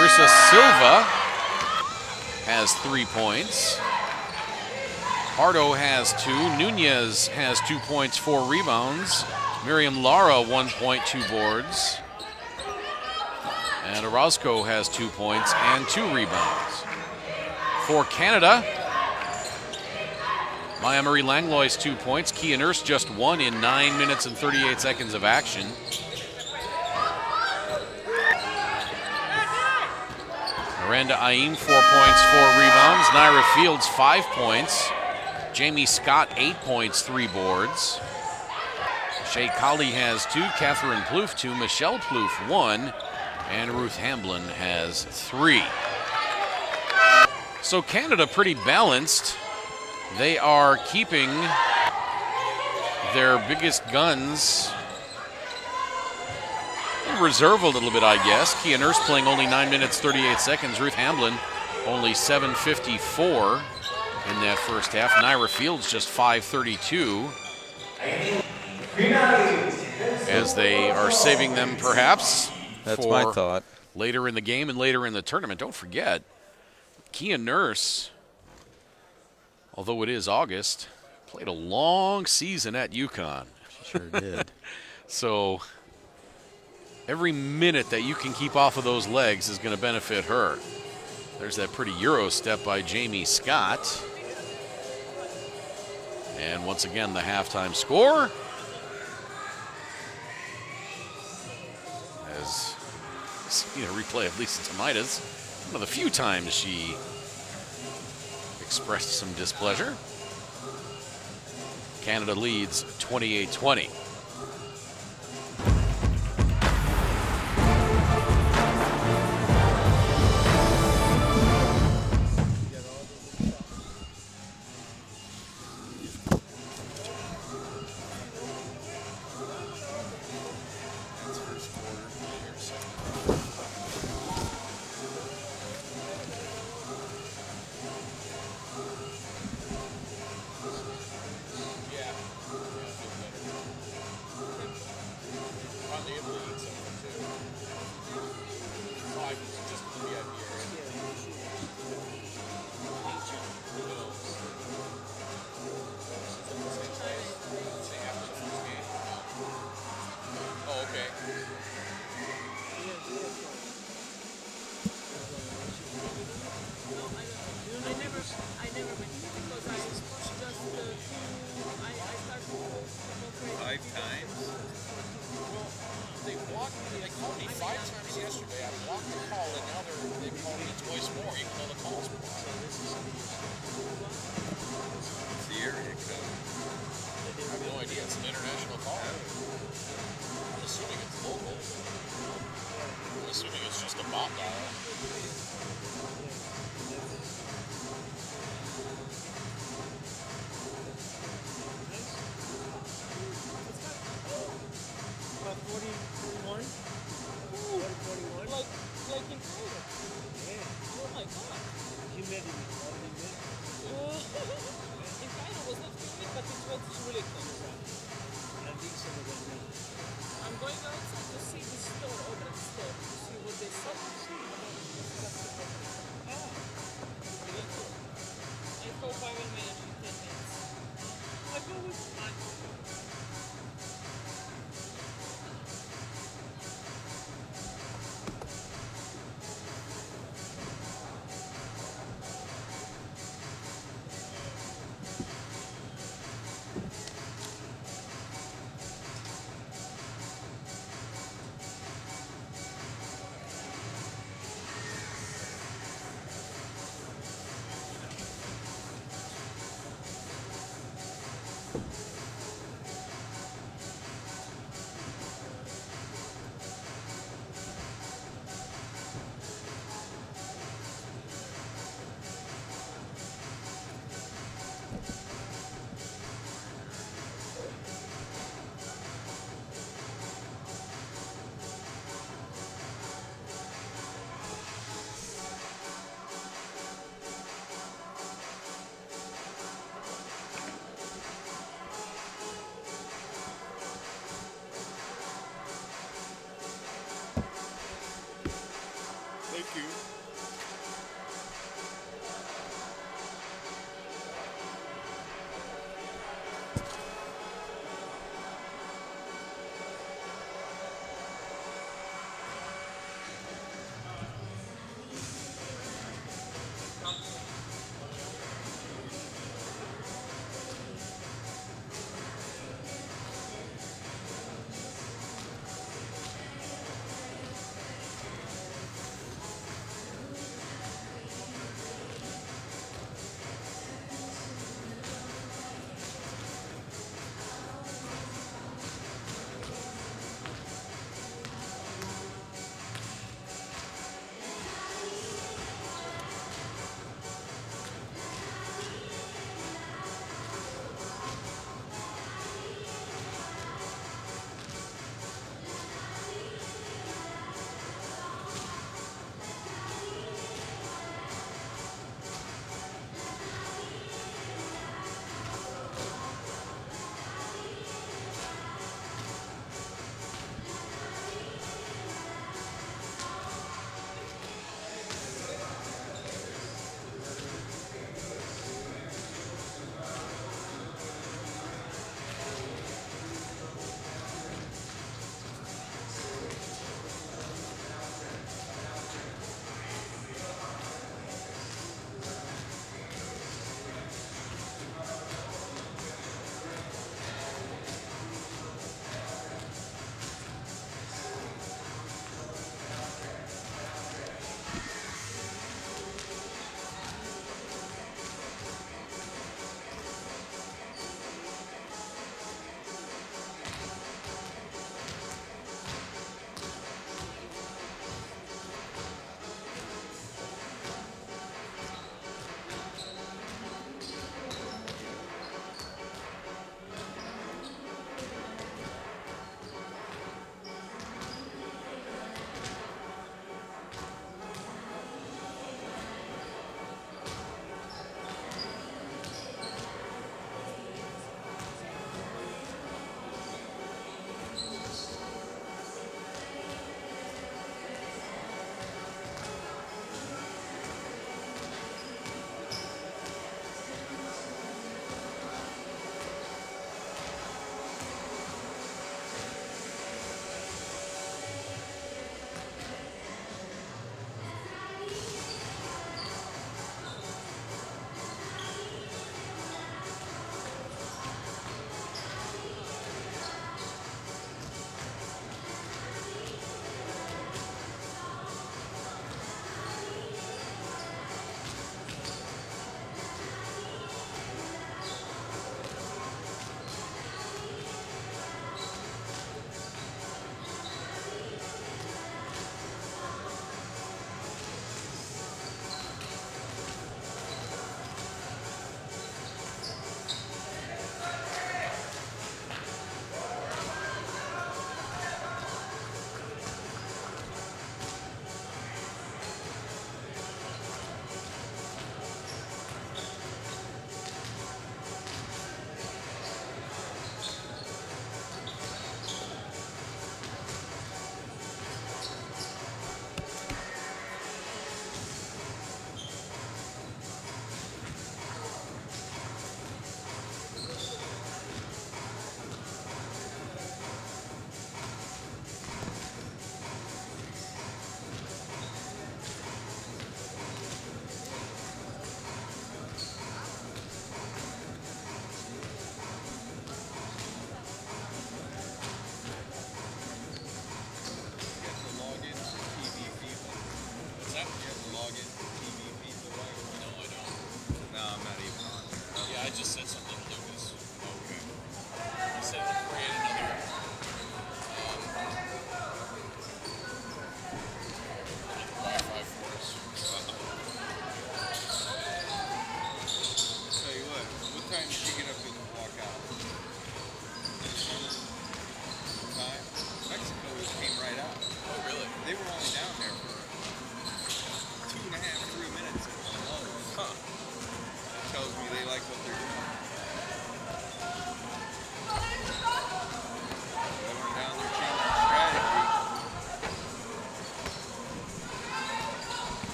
Rissa Silva has 3 points. Pardo has 2. Nunez has 2 points, 4 rebounds. Miriam Lara 1 point, 2 boards. And Orozco has 2 points and 2 rebounds. For Canada, Maya Marie Langlois 2 points. Kia Nurse just 1 in 9 minutes and 38 seconds of action. Miranda Aim 4 points, 4 rebounds. Naira Fields 5 points. Jamie Scott 8 points, 3 boards. Shea Colley has 2. Catherine Plouffe 2. Michelle Plouffe 1. And Ruth Hamblin has 3. So Canada pretty balanced. They are keeping their biggest guns in reserve a little bit, I guess. Kia Nurse playing only 9 minutes, 38 seconds. Ruth Hamblin only 7:54 in that first half. Naira Fields just 5:32. As they are saving them perhaps. That's my thought. Later in the game and later in the tournament. Don't forget, Kia Nurse, although it is August, played a long season at UConn. Sure did. So every minute that you can keep off of those legs is going to benefit her. There's that pretty Euro step by Jamie Scott. And once again, the halftime score. As seen a replay of Lisa Tomaitis, one of the few times she expressed some displeasure. Canada leads 28-20.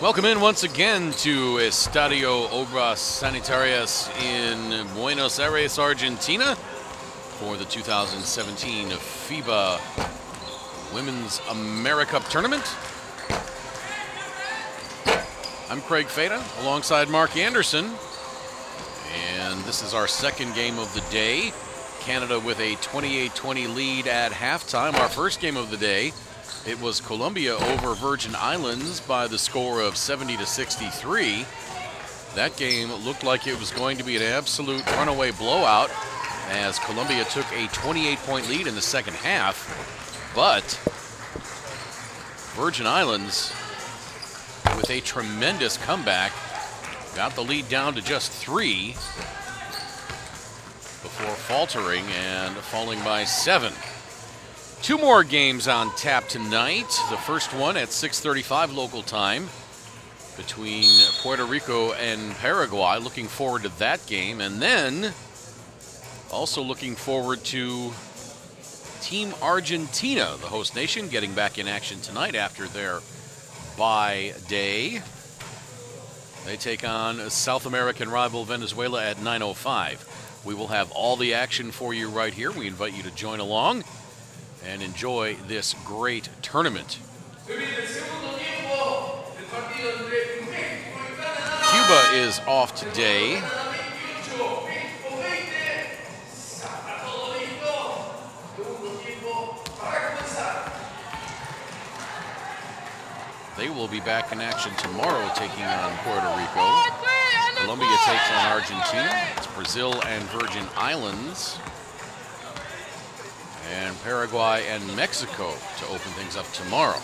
Welcome in once again to Estadio Obras Sanitarias in Buenos Aires, Argentina for the 2017 FIBA Women's Americup Tournament. I'm Craig Feta alongside Mark Anderson, and this is our second game of the day. Canada with a 28-20 lead at halftime. Our first game of the day, it was Colombia over Virgin Islands by the score of 70-63. That game looked like it was going to be an absolute runaway blowout as Colombia took a 28-point lead in the second half. But Virgin Islands, with a tremendous comeback, got the lead down to just 3 before faltering and falling by 7. 2 more games on tap tonight. The first one at 6:35 local time between Puerto Rico and Paraguay. Looking forward to that game. And then also looking forward to Team Argentina, the host nation, getting back in action tonight after their bye day. They take on South American rival Venezuela at 9:05. We will have all the action for you right here. We invite you to join along and enjoy this great tournament. Cuba is off today. They will be back in action tomorrow taking on Puerto Rico. Colombia takes on Argentina. It's Brazil and Virgin Islands. And Paraguay and Mexico to open things up tomorrow.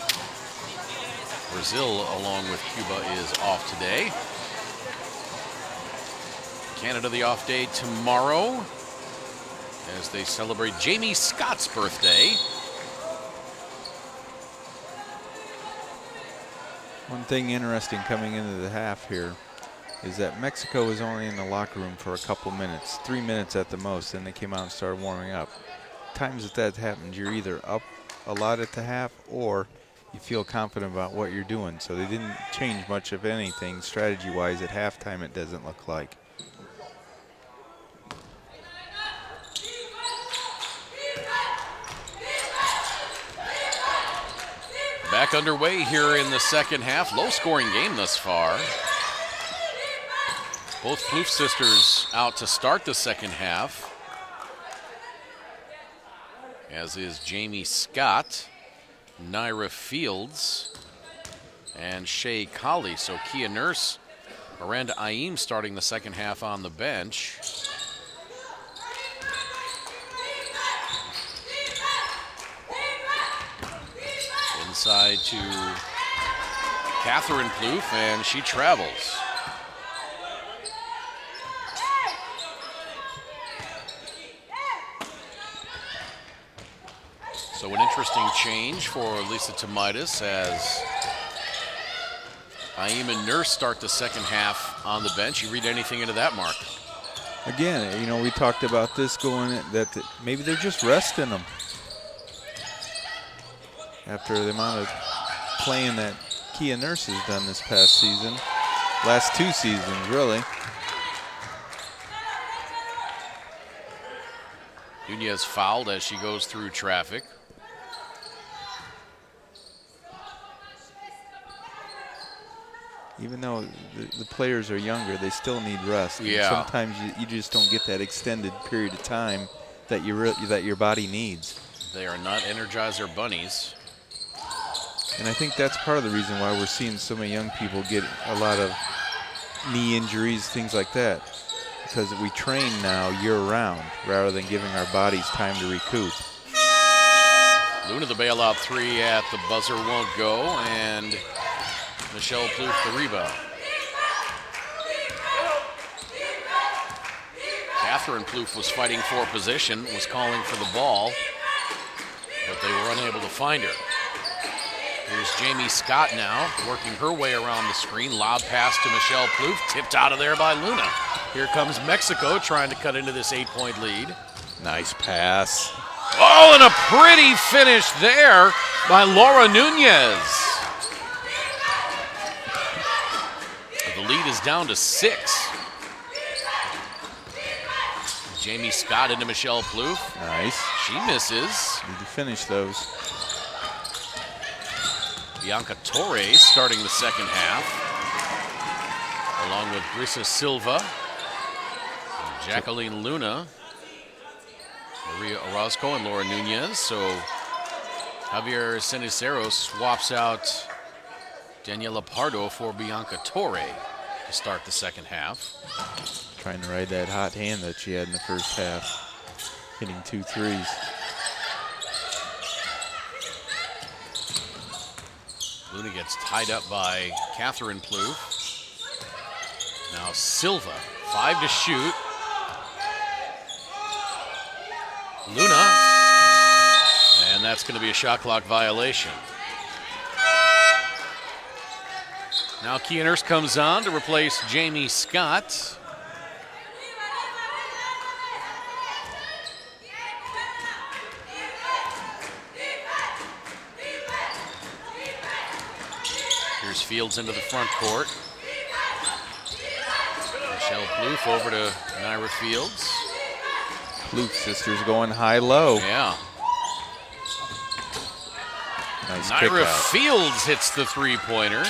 Brazil, along with Cuba, is off today. Canada, the off day tomorrow as they celebrate Jamie Scott's birthday. One thing interesting coming into the half here is that Mexico was only in the locker room for a couple minutes, 3 minutes at the most, and they came out and started warming up. Times that happens, you're either up a lot at the half or you feel confident about what you're doing. So they didn't change much of anything strategy-wise at halftime, it doesn't look like. Back underway here in the second half. Low-scoring game thus far. Both Plouffe sisters out to start the second half, as is Jamie Scott, Naira Fields, and Shea Colley. So Kia Nurse, Miranda Aim starting the second half on the bench. Inside to Catherine Plouffe, and she travels. So an interesting change for Lisa Tomaitis as Aim and Nurse start the second half on the bench. You read anything into that, Mark? Again, you know, we talked about this going, that maybe they're just resting them after the amount of playing that Kia Nurse has done this past season, last 2 seasons, really. Nunez fouled as she goes through traffic. Even though the players are younger, they still need rest. Yeah. And sometimes you just don't get that extended period of time that your body needs. They are not Energizer bunnies. And I think that's part of the reason why we're seeing so many young people get a lot of knee injuries, things like that. Because we train now year-round rather than giving our bodies time to recoup. Luna, the bailout 3 at the buzzer won't go, and Michelle Plouffe the rebound. Catherine Plouffe was fighting for position, was calling for the ball, but they were unable to find her. Here's Jamie Scott now, working her way around the screen. Lob pass to Michelle Plouffe, tipped out of there by Luna. Here comes Mexico trying to cut into this 8-point lead. Nice pass. Oh, and a pretty finish there by Laura Nunez. lead is down to 6. Jamie Scott into Michelle Plouffe. Nice. She misses. Need to finish those. Bianca Torres starting the second half, along with Brisa Silva, Jacqueline Luna, Maria Orozco, and Laura Nunez. So Javier Cenicero swaps out Daniela Pardo for Bianca Torre to start the second half. Trying to ride that hot hand that she had in the first half, hitting 2 threes. Luna gets tied up by Catherine Plouffe. Now Silva, 5 to shoot. Luna, and that's going to be a shot clock violation. Now Kia Nurse comes on to replace Jamie Scott. Here's Fields into the front court. Michelle Plouffe over to Naira Fields. Plouffe sisters going high-low. Yeah. Nice Naira kick-out. Fields hits the three-pointer.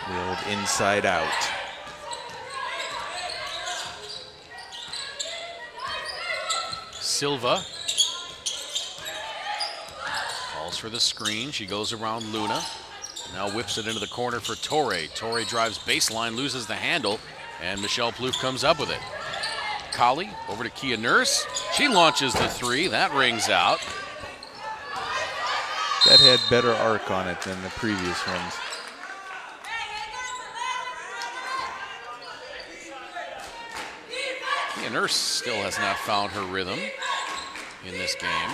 The old inside out. Silva calls for the screen. She goes around Luna. Now whips it into the corner for Torre. Torre drives baseline, loses the handle, and Michelle Plouffe comes up with it. Colley over to Kia Nurse. She launches the three. That rings out. That had better arc on it than the previous ones. Kia Nurse still has not found her rhythm in this game.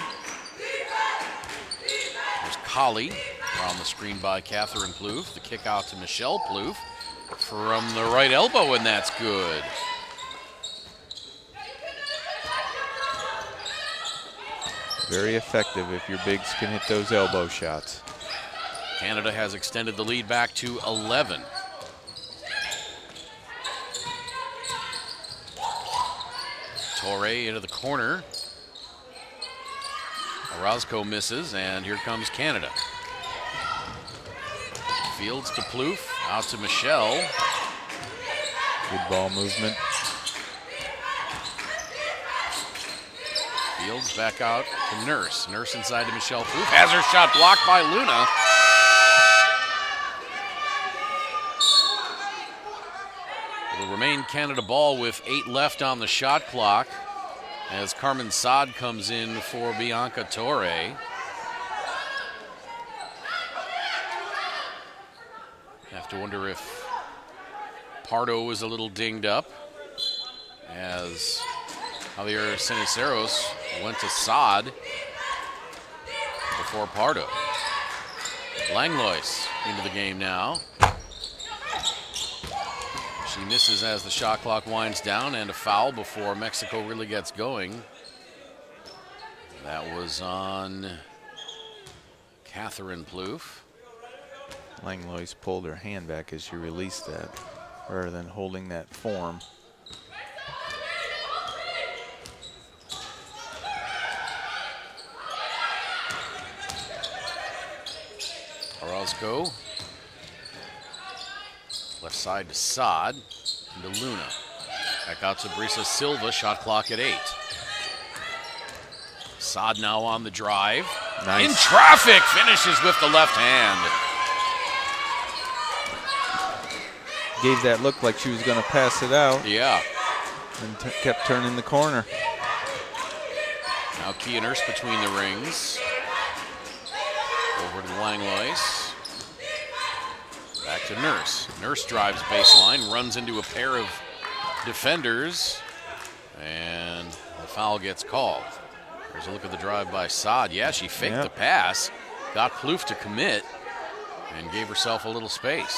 There's Colley around the screen by Catherine Plouffe. The kick out to Michelle Plouffe from the right elbow, and that's good. Very effective if your bigs can hit those elbow shots. Canada has extended the lead back to 11. Torre into the corner. Orozco misses, and here comes Canada. Fields to Plouffe, out to Michelle. Good ball movement. Fields back out to Nurse. Nurse inside to Michelle Plouffe. Has her shot blocked by Luna. It'll remain Canada ball with 8 left on the shot clock as Carmen Saad comes in for Bianca Torre. Have to wonder if Pardo was a little dinged up as Javier Ceniceros went to Saad before Pardo. Langlois into the game now. She misses as the shot clock winds down, and a foul before Mexico really gets going. That was on Catherine Plouffe. Langlois pulled her hand back as she released that, rather than holding that form. Orozco. Left side to Saad, into Luna. Back out to Brisa Silva, shot clock at 8. Saad now on the drive. Nice. In traffic, finishes with the left hand. Gave that look like she was going to pass it out. Yeah. And kept turning the corner. Now Kia Nurse between the rings. Over to Langlois. Back to Nurse. Nurse drives baseline, runs into a pair of defenders, and the foul gets called. There's a look at the drive by Saad. Yeah, she faked the pass, got Plouffe to commit, and gave herself a little space.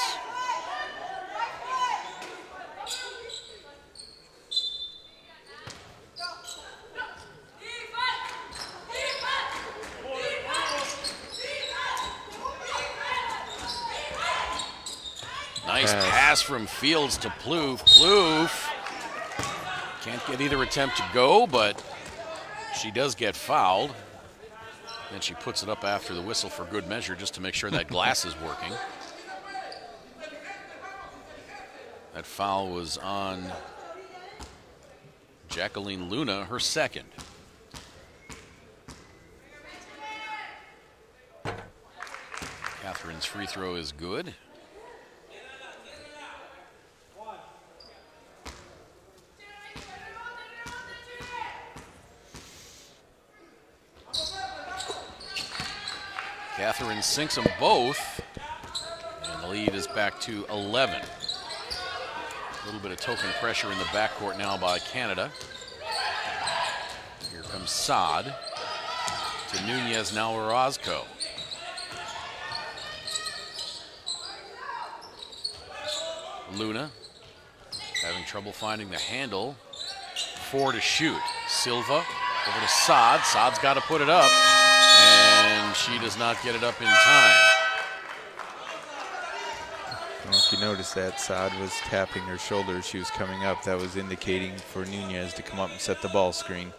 Nice pass from Fields to Plouffe. Plouffe can't get either attempt to go, but she does get fouled. And she puts it up after the whistle for good measure just to make sure that glass is working. That foul was on Jacqueline Luna, her second. Catherine's free throw is good. Catherine sinks them both, and the lead is back to 11. A little bit of token pressure in the backcourt now by Canada. Here comes Saad to Nunez, now Orozco. Luna having trouble finding the handle. 4 to shoot. Silva over to Saad. Saad's got to put it up, and she does not get it up in time. I don't know if you noticed that Saad was tapping her shoulder as she was coming up. That was indicating for Nunez to come up and set the ball screen.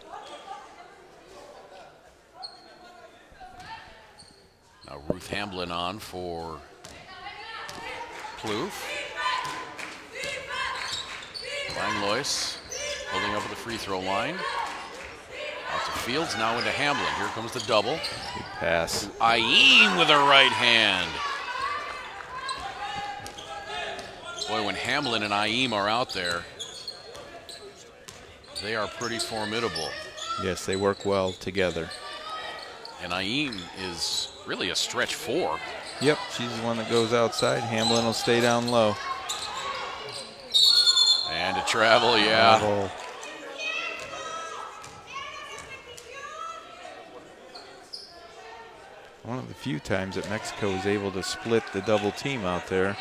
Now Ruth Hamblin on for Plouffe. Langlois holding up at the free throw line. Out to Fields, now into Hamblin. Here comes the double. Good pass. Ayeem with a right hand. Boy, when Hamblin and Ayeem are out there, they are pretty formidable. Yes, they work well together. And Ayeem is really a stretch 4. Yep, she's the one that goes outside. Hamblin will stay down low. And to travel, yeah. Travel. One of the few times that Mexico was able to split the double team out there.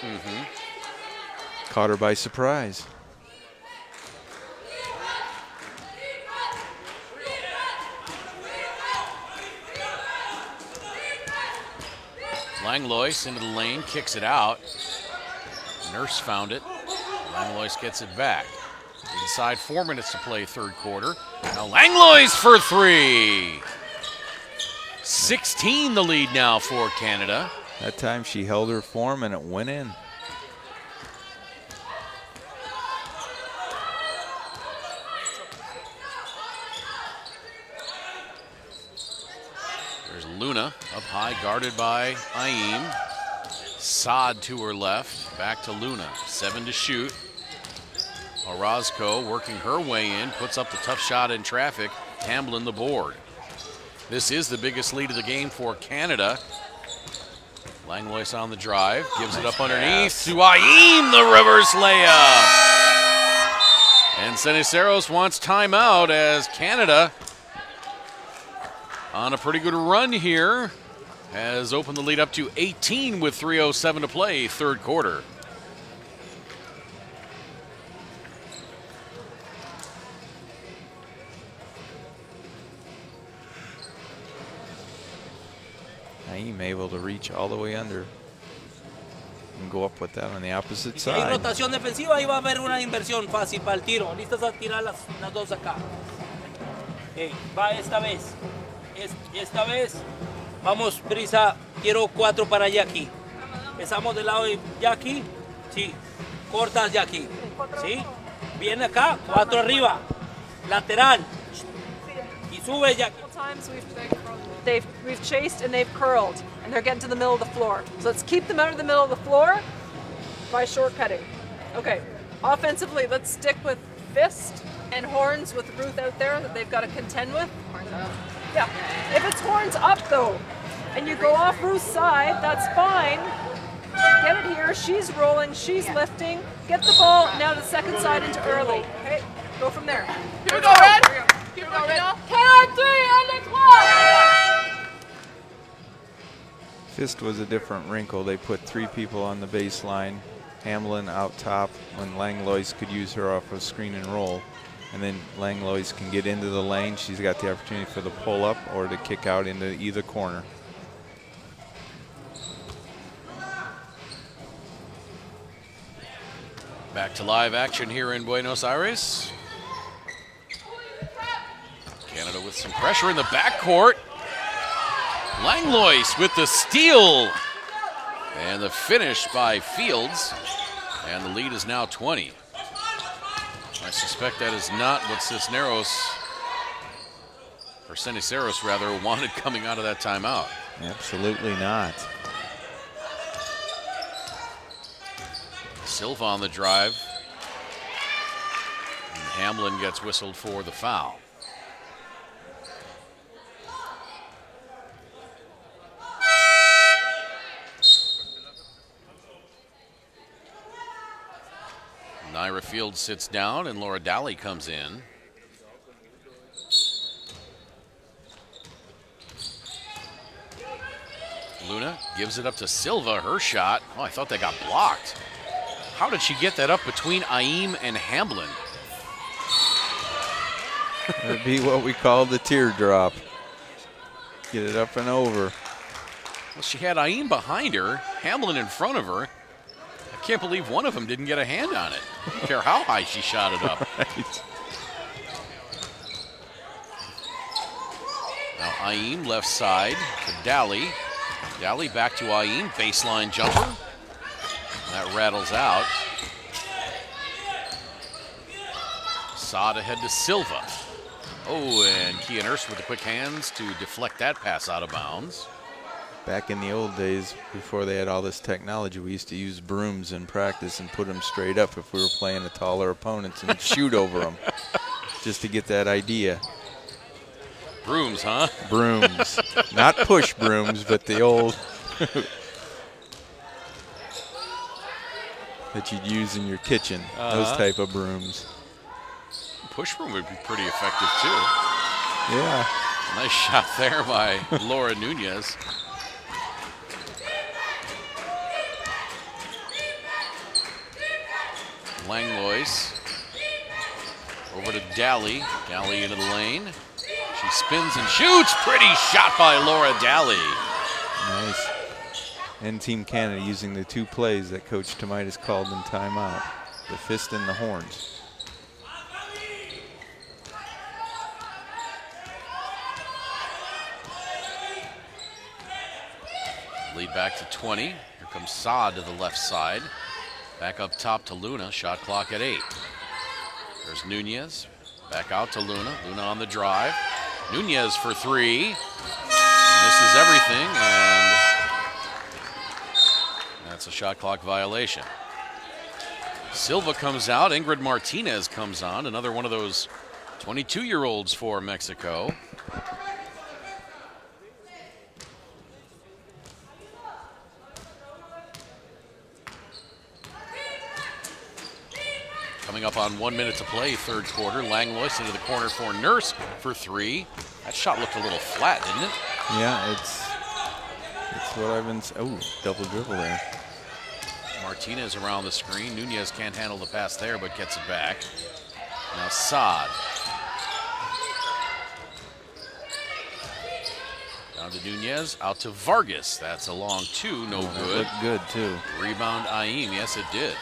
Caught her by surprise. Langlois into the lane, kicks it out. Nurse found it. Langlois gets it back. Inside 4 minutes to play third quarter. Now Langlois for 3. 16 the lead now for Canada. That time she held her form and it went in. There's Luna up high, guarded by Ayeem. Saad to her left, back to Luna. 7 to shoot. Orozco working her way in, puts up the tough shot in traffic. Hamblin the board. This is the biggest lead of the game for Canada. Langlois on the drive, gives it up underneath to Ayeem, the reverse layup. And Ceniceros wants timeout as Canada, on a pretty good run here, has opened the lead up to 18 with 3:07 to play, third quarter. Ayeem able to reach all the way under and go up with that on the opposite Si hay side. rotación defensiva, ahí va a haber una inversión fácil para el tiro. Listas a tirar las dos acá. Va esta vez. Esta vez, vamos, Brisa, quiero 4 para Jackie. Empezamos del lado de Jackie. Sí. Cortas Jackie. Sí. Viene acá, 4 arriba. Lateral. Y sube Jackie. Times we've chased and they've curled, and they're getting to the middle of the floor. So let's keep them out of the middle of the floor by shortcutting. Okay, offensively, let's stick with fist and horns with Ruth out there that they've got to contend with. Yeah, if it's horns up though, and you go off Ruth's side, that's fine. Get it here, she's rolling, she's lifting. Get the ball now to the second side into early. Okay, go from there. Here we go, Red. Here we go, Red. 10 on 3, and let's walk. Fist was a different wrinkle. They put 3 people on the baseline. Hamblin out top when Langlois could use her off of screen and roll. And then Langlois can get into the lane. She's got the opportunity for the pull up or to kick out into either corner. Back to live action here in Buenos Aires. Canada with some pressure in the backcourt. Langlois with the steal. And the finish by Fields. And the lead is now 20. I suspect that is not what Cisneros, or Ceniceros rather, wanted coming out of that timeout. Absolutely not. Silva on the drive. And Hamlin gets whistled for the foul. Naira Fields sits down and Laura Daly comes in. Luna gives it up to Silva, her shot. Oh, I thought that got blocked. How did she get that up between Aim and Hamblin? That'd be what we call the teardrop. Get it up and over. Well, she had Aim behind her, Hamblin in front of her. I can't believe one of them didn't get a hand on it. I don't care how high she shot it up. Right. Now Aim left side to Daly. Daly back to Aim, baseline jumper. That rattles out. Saad ahead to Silva. Oh, and Kia Nurse with the quick hands to deflect that pass out of bounds. Back in the old days, before they had all this technology, we used to use brooms in practice and put them straight up if we were playing a taller opponent and shoot over them, just to get that idea. Brooms, huh? Brooms. Not push brooms, but the old that you'd use in your kitchen, those type of brooms. Push broom would be pretty effective, too. Yeah. Nice shot there by Laura Nunez. Langlois over to Daly. Daly into the lane. She spins and shoots. Pretty shot by Laura Daly. Nice. And Team Canada using the two plays that Coach Tomaitis called in timeout. The fist and the horns. Lead back to 20. Here comes Saad to the left side. Back up top to Luna. Shot clock at 8. There's Nunez. Back out to Luna. Luna on the drive. Nunez for 3. Misses everything, and that's a shot clock violation. Silva comes out. Ingrid Martinez comes on. Another one of those 22-year-olds for Mexico. Coming up on 1 minute to play, third quarter. Langlois into the corner for Nurse for 3. That shot looked a little flat, didn't it? Yeah, it's what I've been. Oh, double dribble there. Martinez around the screen. Nunez can't handle the pass there, but gets it back. Now Saad. Down to Nunez, out to Vargas. That's a long 2, no good. Looked good too. Rebound Aim, yes it did.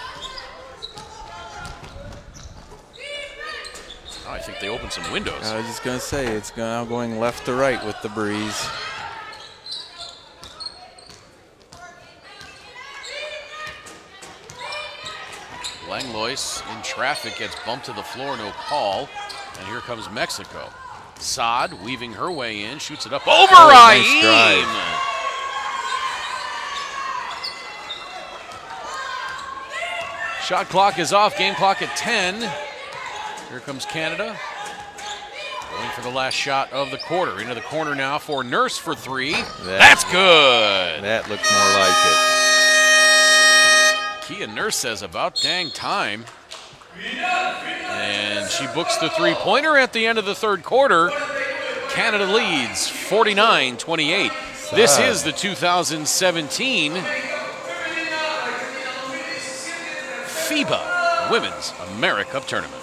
Oh, I think they opened some windows. I was just going to say, it's now going left to right with the breeze. Langlois in traffic gets bumped to the floor, no call. And here comes Mexico. Saad weaving her way in, shoots it up over Aim. Nice Shot clock is off, game clock at 10. Here comes Canada. Going for the last shot of the quarter. Into the corner now for Nurse for 3. That's good. That looks more like it. Kia Nurse says about dang time. And she books the three-pointer at the end of the third quarter. Canada leads 49-28. This is the 2017 FIBA Women's Americup Tournament.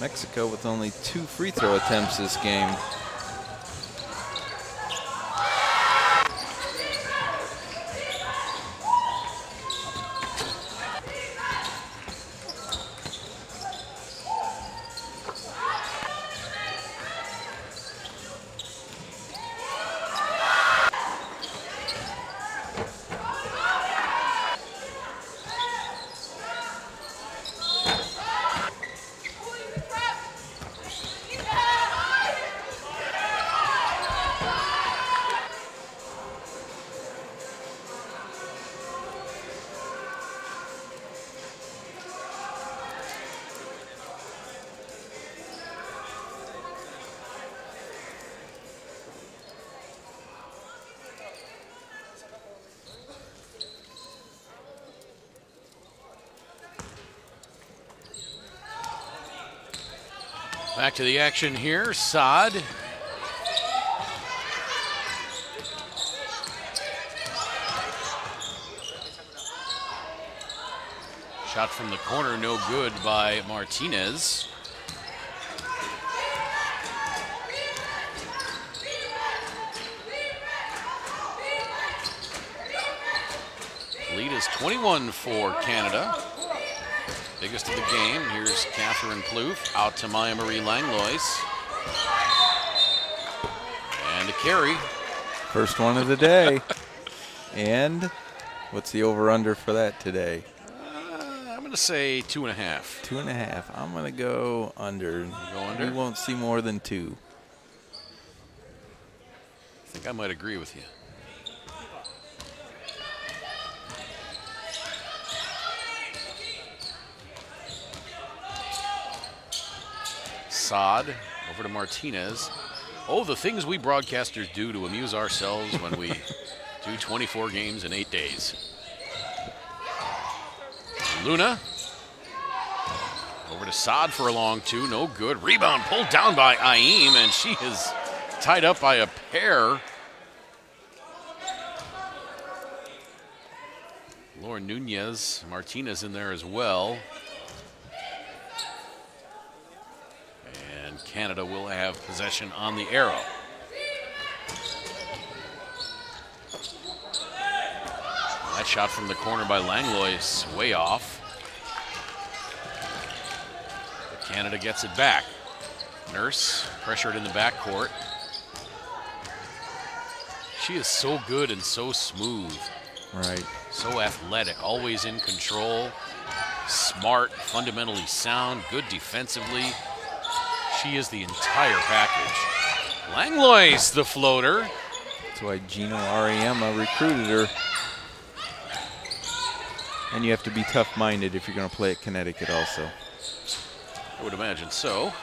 Mexico with only 2 free throw attempts this game. Back to the action here, Saad. Shot from the corner, no good by Martinez. Lead is 21 for Canada. Biggest of the game. Here's Catherine Plouffe out to Maya Marie Langlois. And a carry. First one of the day. And what's the over-under for that today? I'm going to say 2.5. 2.5. I'm going to go under. Go under? We won't see more than 2. I think I might agree with you. Saad over to Martinez. Oh, the things we broadcasters do to amuse ourselves when we do 24 games in 8 days. Luna over to Saad for a long 2, no good. Rebound pulled down by Aim, and she is tied up by a pair. Laura Nunez, Martinez in there as well. And Canada will have possession on the arrow. That shot from the corner by Langlois way off. But Canada gets it back. Nurse pressured in the backcourt. She is so good and so smooth. Right. So athletic, always in control, smart, fundamentally sound, good defensively. She is the entire package. Langlois, the floater. That's why Gino Ariema recruited her. And you have to be tough-minded if you're going to play at Connecticut also. I would imagine so.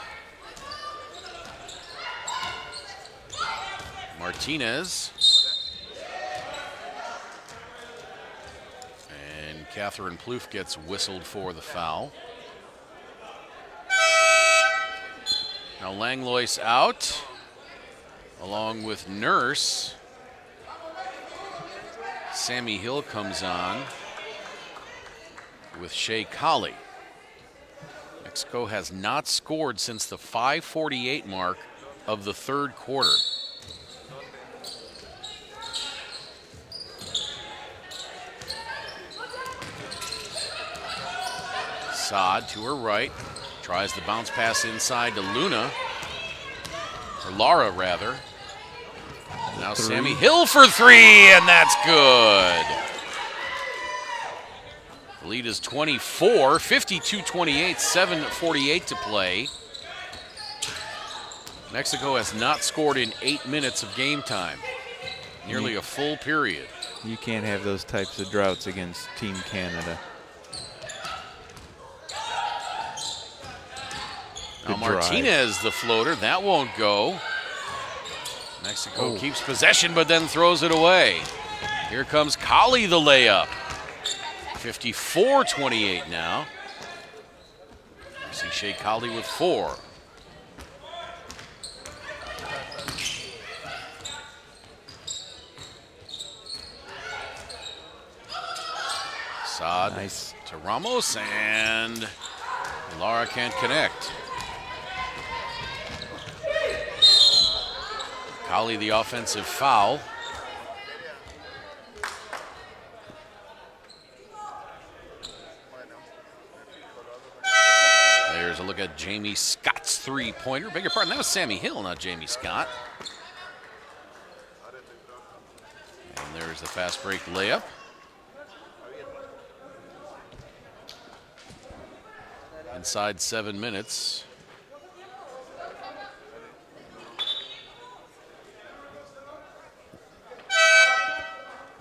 Martinez. And Catherine Plouffe gets whistled for the foul. Now Langlois out, along with Nurse. Sammy Hill comes on with Shea Colley. Mexico has not scored since the 5:48 mark of the third quarter. Saad to her right, tries the bounce pass inside to Luna, or Lara rather. Now Sammy Hill for 3, and that's good. The lead is 24, 52-28, 7:48 to play. Mexico has not scored in 8 minutes of game time, nearly a full period. You can't have those types of droughts against Team Canada. Now Martinez, the floater, that won't go. Mexico keeps possession, but then throws it away. Here comes Colley, the layup. 54-28 now. You see Shea Colley with 4. Saad nice to Ramos, and Lara can't connect. Holly, the offensive foul. There's a look at Jamie Scott's three-pointer. Beg your pardon, that was Sammy Hill, not Jamie Scott. And there's the fast break layup. Inside 7 minutes.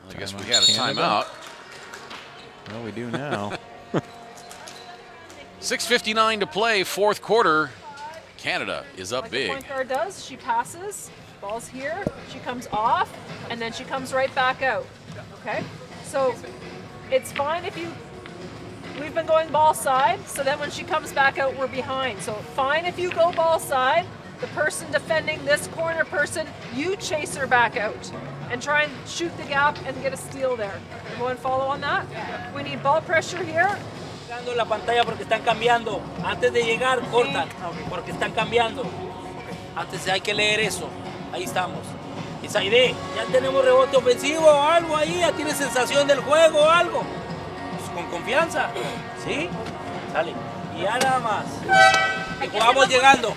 I guess we had a timeout. Well, we do now. 6:59 to play, fourth quarter. Canada is up big. The point guard does, she passes, ball's here, she comes off, and then she comes right back out. Okay? So it's fine if we've been going ball side, so then when she comes back out, we're behind. So fine if you go ball side, the person defending this corner person, you chase her back out and try and shoot the gap and get a steal there. Everyone follow on that? We need ball pressure here. La pantalla porque están cambiando. Antes de llegar, cortan. Porque están cambiando. Antes hay que leer eso. Ahí estamos. Isaide, ya tenemos rebote ofensivo o algo ahí. Ya tienes sensación del juego o algo. Pues con confianza. ¿Sí? Sale. Y ya nada más. Y jugamos llegando.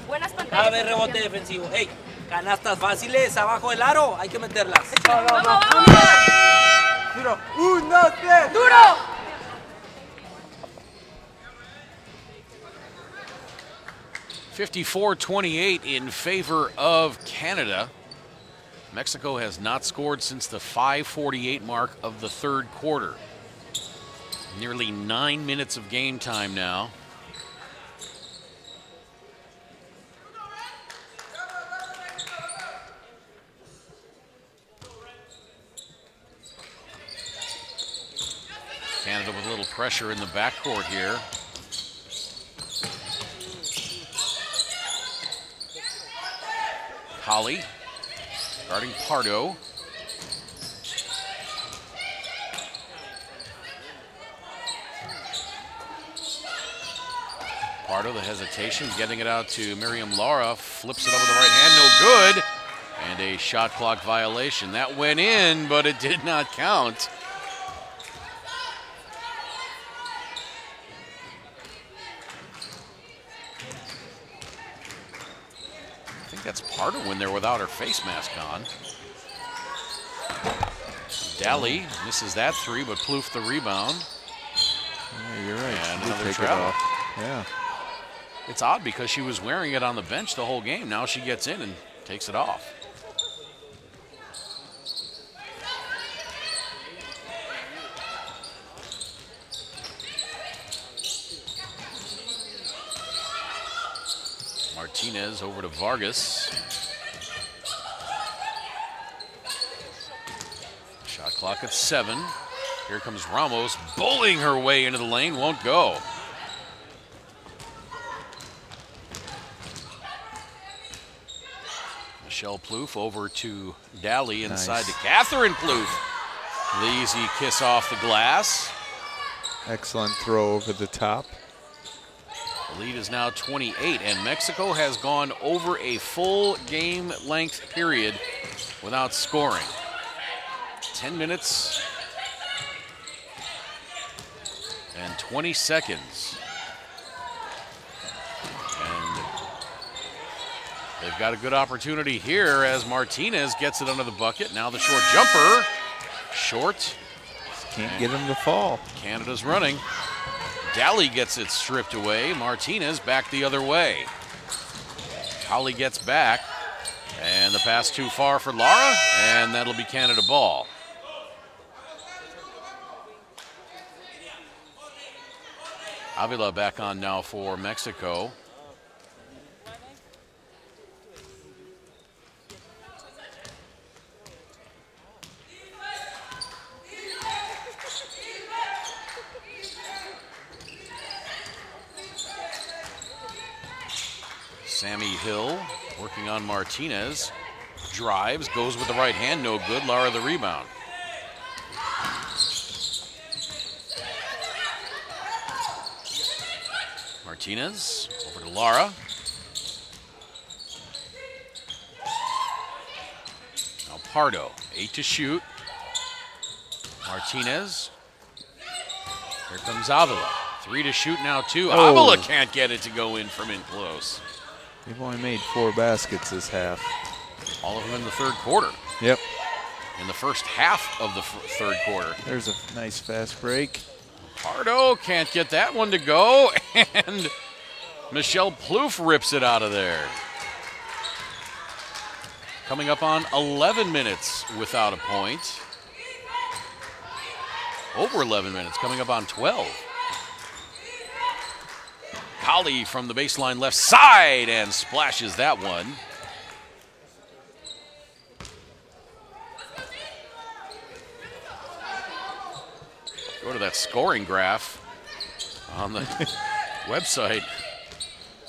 Buenas pantallas. A ver, rebote defensivo. Hey, canastas fáciles abajo del aro. Hay que meterlas. ¡Vamos! Duro. 1, 2, 3. ¡Duro! 54-28 in favor of Canada. Mexico has not scored since the 5:48 mark of the third quarter. Nearly 9 minutes of game time now. Canada with a little pressure in the backcourt here. Holly guarding Pardo. Pardo, the hesitation, getting it out to Miriam Lara, flips it over the right hand, no good. And a shot clock violation. That went in, but it did not count. I think that's Pardo when they're without her face mask on. Daly misses that three, but Plouffe the rebound. Yeah, you're right. And another travel. Yeah. It's odd because she was wearing it on the bench the whole game. Now she gets in and takes it off. Martinez over to Vargas. Shot clock at 7. Here comes Ramos, bowling her way into the lane, won't go. Michelle Plouffe over to Daly inside to Catherine Plouffe. The easy kiss off the glass. Excellent throw over the top. The lead is now 28, and Mexico has gone over a full game length period without scoring. 10 minutes and 20 seconds. And they've got a good opportunity here as Martinez gets it under the bucket. Now the short jumper. Short. Can't get him to fall. Canada's running. Daly gets it stripped away. Martinez back the other way. Holly gets back. And the pass too far for Lara, and that'll be Canada ball. Avila back on now for Mexico. Sammy Hill working on Martinez. Drives, goes with the right hand, no good. Lara the rebound. Martinez over to Lara. Pardo. 8 to shoot. Martinez. Here comes Avila. 3 to shoot now, too. Oh. Avila can't get it to go in from in close. They've only made 4 baskets this half. All of them in the third quarter. Yep. In the first half of the third quarter. There's a nice fast break. Pardo can't get that one to go, and Michelle Plouffe rips it out of there. Coming up on 11 minutes without a point. Over 11 minutes, coming up on 12. Colley from the baseline left side and splashes that one. Go to that scoring graph on the website,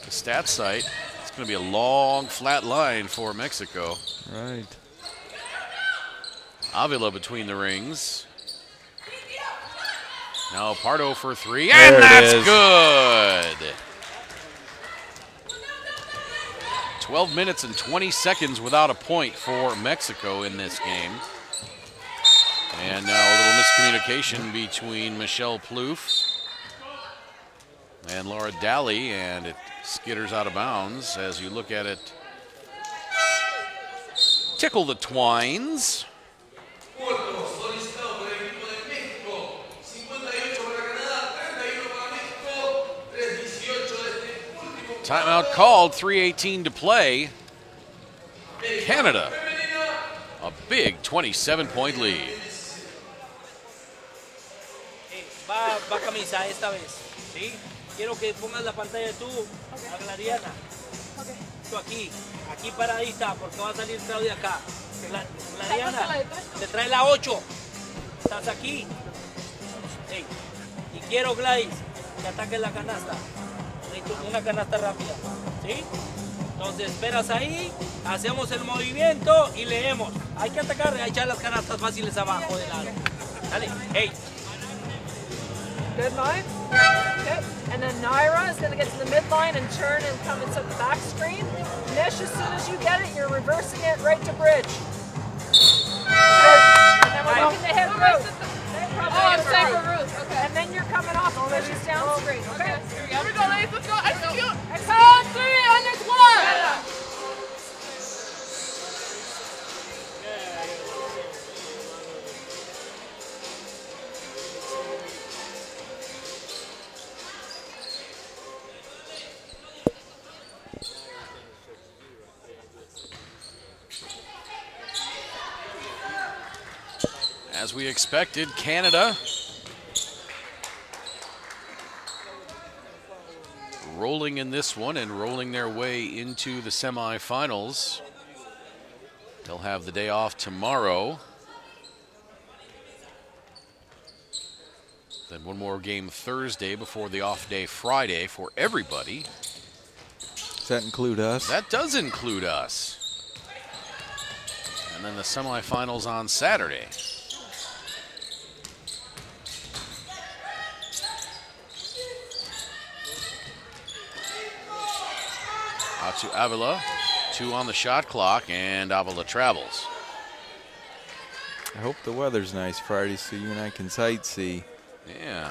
the stats site. It's going to be a long, flat line for Mexico. Right. Avila between the rings. Now Pardo for 3, There and it that's is. good. 12 minutes and 20 seconds without a point for Mexico in this game. And now a little miscommunication between Michelle Plouffe and Laura Daly, and it skitters out of bounds as you look at it. Tickle the twines. Timeout called, 3:18 to play. Canada, a big 27-point lead. Va camisa esta vez, ¿sí? Quiero que pongas la pantalla tú, a Gladiana. Tú aquí paradita, porque va a salir Claudia acá. Gladiana, te trae la 8. Estás aquí. Hey. Y quiero, Gladys, que ataques la canasta. Una canasta rápida, ¿sí? Entonces esperas ahí, hacemos el movimiento y leemos. Hay que atacar, hay que echar las canastas fáciles abajo del aro. Dale, hey. Good line. Okay. And then Naira is going to get to the midline and turn and come into the back screen. Nish, as soon as you get it, you're reversing it right to bridge. And then we're looking to hit Ruth. Oh, I'm saying for Ruth. Okay. And then you're coming off of Nish's down screen. Okay. Here we go, ladies. Let's go. Execute. Count 3 on this one. As we expected, Canada rolling in this one and rolling their way into the semifinals. They'll have the day off tomorrow. Then one more game Thursday before the off day Friday for everybody. Does that include us? That does include us. And then the semifinals on Saturday. Out to Avila, 2 on the shot clock, and Avila travels. I hope the weather's nice Friday so you and I can sightsee. Yeah.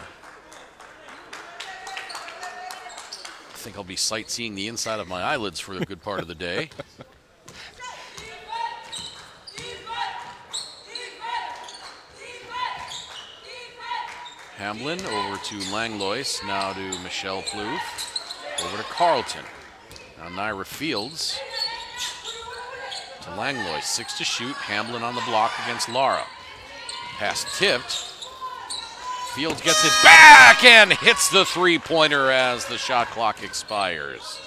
I think I'll be sightseeing the inside of my eyelids for a good part of the day. Hamblin over to Langlois, now to Michelle Plouffe, over to Carlton. Now Naira Fields to Langlois, 6 to shoot. Hamblin on the block against Lara. Pass tipped. Fields gets it back and hits the three-pointer as the shot clock expires.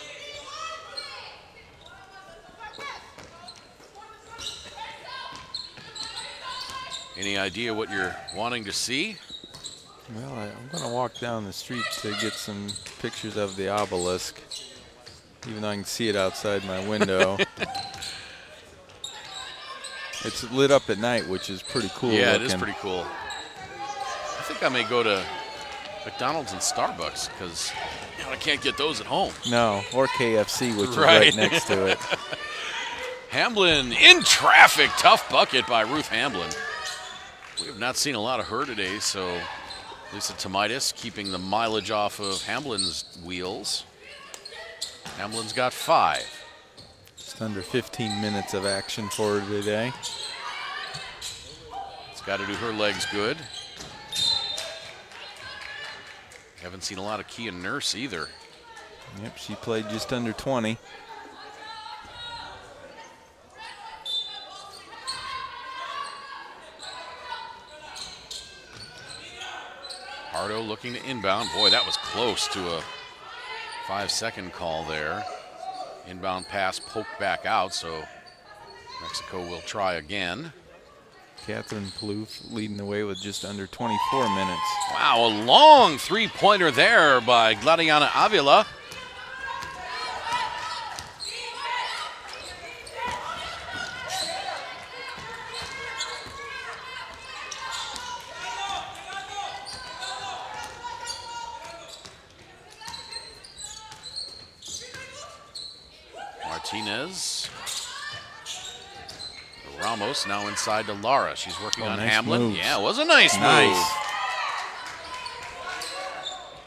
Any idea what you're wanting to see? Well, I'm going to walk down the street to get some pictures of the obelisk, even though I can see it outside my window. It's lit up at night, which is pretty cool. Yeah, looking. it is pretty cool. I think I may go to McDonald's and Starbucks because I can't get those at home. No, or KFC, which is right next to it. Hamblin in traffic. Tough bucket by Ruth Hamblin. We have not seen a lot of her today, so Lisa Tomaitis keeping the mileage off of Hamblin's wheels. Hamblin's got 5. Just under 15 minutes of action for her today. It's got to do her legs good. Haven't seen a lot of Kia Nurse either. Yep, she played just under 20. Pardo looking to inbound. Boy, that was close to a 5-second call there. Inbound pass poked back out, so Mexico will try again. Catherine Plouffe leading the way with just under 24 minutes. Wow, a long three-pointer there by Gladiana Avila. Martinez. Ramos now inside to Lara. She's working on nice Hamblin. moves. Yeah, it was a nice move.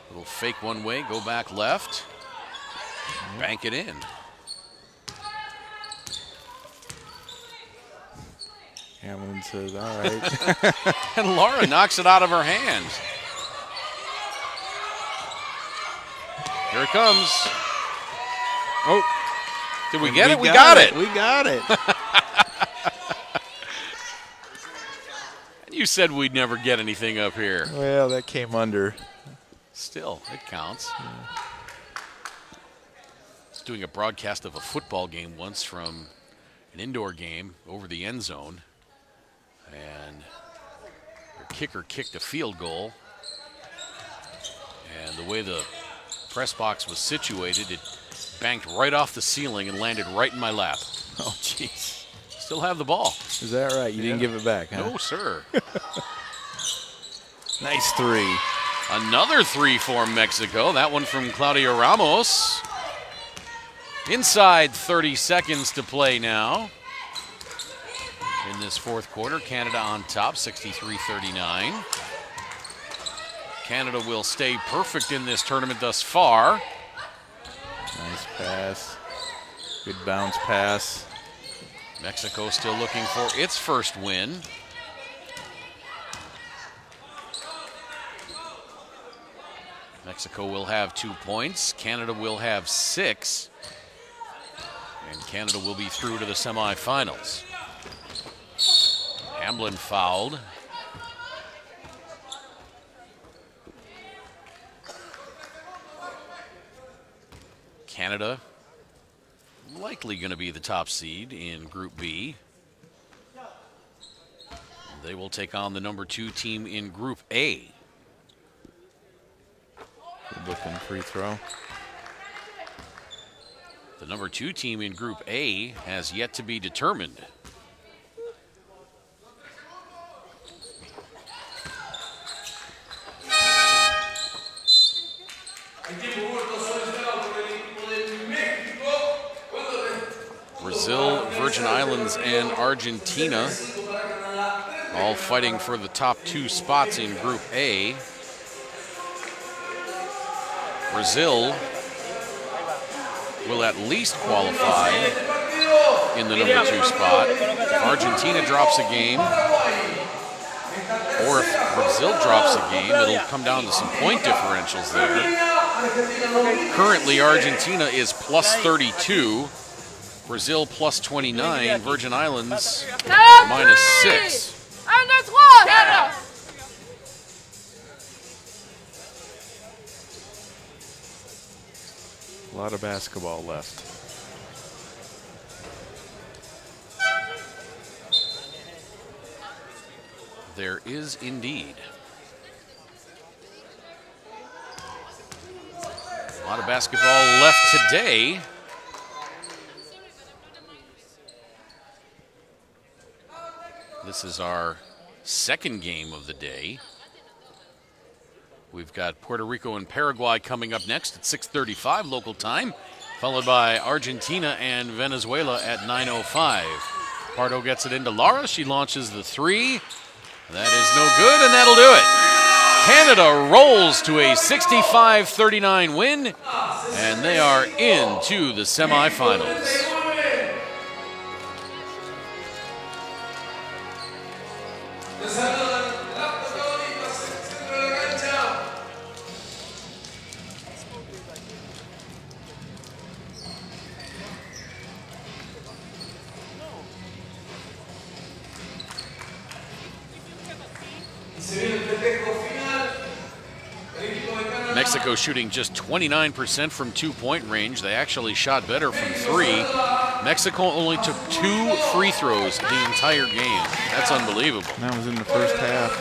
Little fake one way, go back left. Bank it in. Hamblin says, all right. And Lara knocks it out of her hands. Here it comes. Oh. Did we get it? We got it. We got it. You said we'd never get anything up here. Well, that came under. Still, it counts. Yeah. I was doing a broadcast of a football game once from an indoor game over the end zone, and their kicker kicked a field goal, and the way the press box was situated, it banked right off the ceiling and landed right in my lap. Oh, jeez. Still have the ball. Is that right? You didn't give it back, huh? No, sir. Nice 3. Another 3 for Mexico. That one from Claudia Ramos. Inside 30 seconds to play now. In this fourth quarter, Canada on top, 63-39. Canada will stay perfect in this tournament thus far. Nice pass. Good bounce pass. Mexico still looking for its first win. Mexico will have 2 points. Canada will have 6. And Canada will be through to the semifinals. Hamblin fouled. Canada likely going to be the top seed in Group B. They will take on the number 2 team in Group A. Good looking free throw. The number 2 team in Group A has yet to be determined. Brazil, Virgin Islands, and Argentina all fighting for the top 2 spots in Group A. Brazil will at least qualify in the number 2 spot. If Argentina drops a game, or if Brazil drops a game, it'll come down to some point differentials there. Currently, Argentina is plus 32. Brazil plus 29, Virgin Islands minus 6. And that's one! A lot of basketball left. There is indeed. A lot of basketball left today. This is our second game of the day. We've got Puerto Rico and Paraguay coming up next at 6:35 local time. followed by Argentina and Venezuela at 9:05. Pardo gets it into Lara. She launches the three. That is no good, and that'll do it. Canada rolls to a 65-39 win, and they are into the semifinals. Mexico shooting just 29% from 2-point range. They actually shot better from three. Mexico only took 2 free throws the entire game. That's unbelievable. That was in the first half.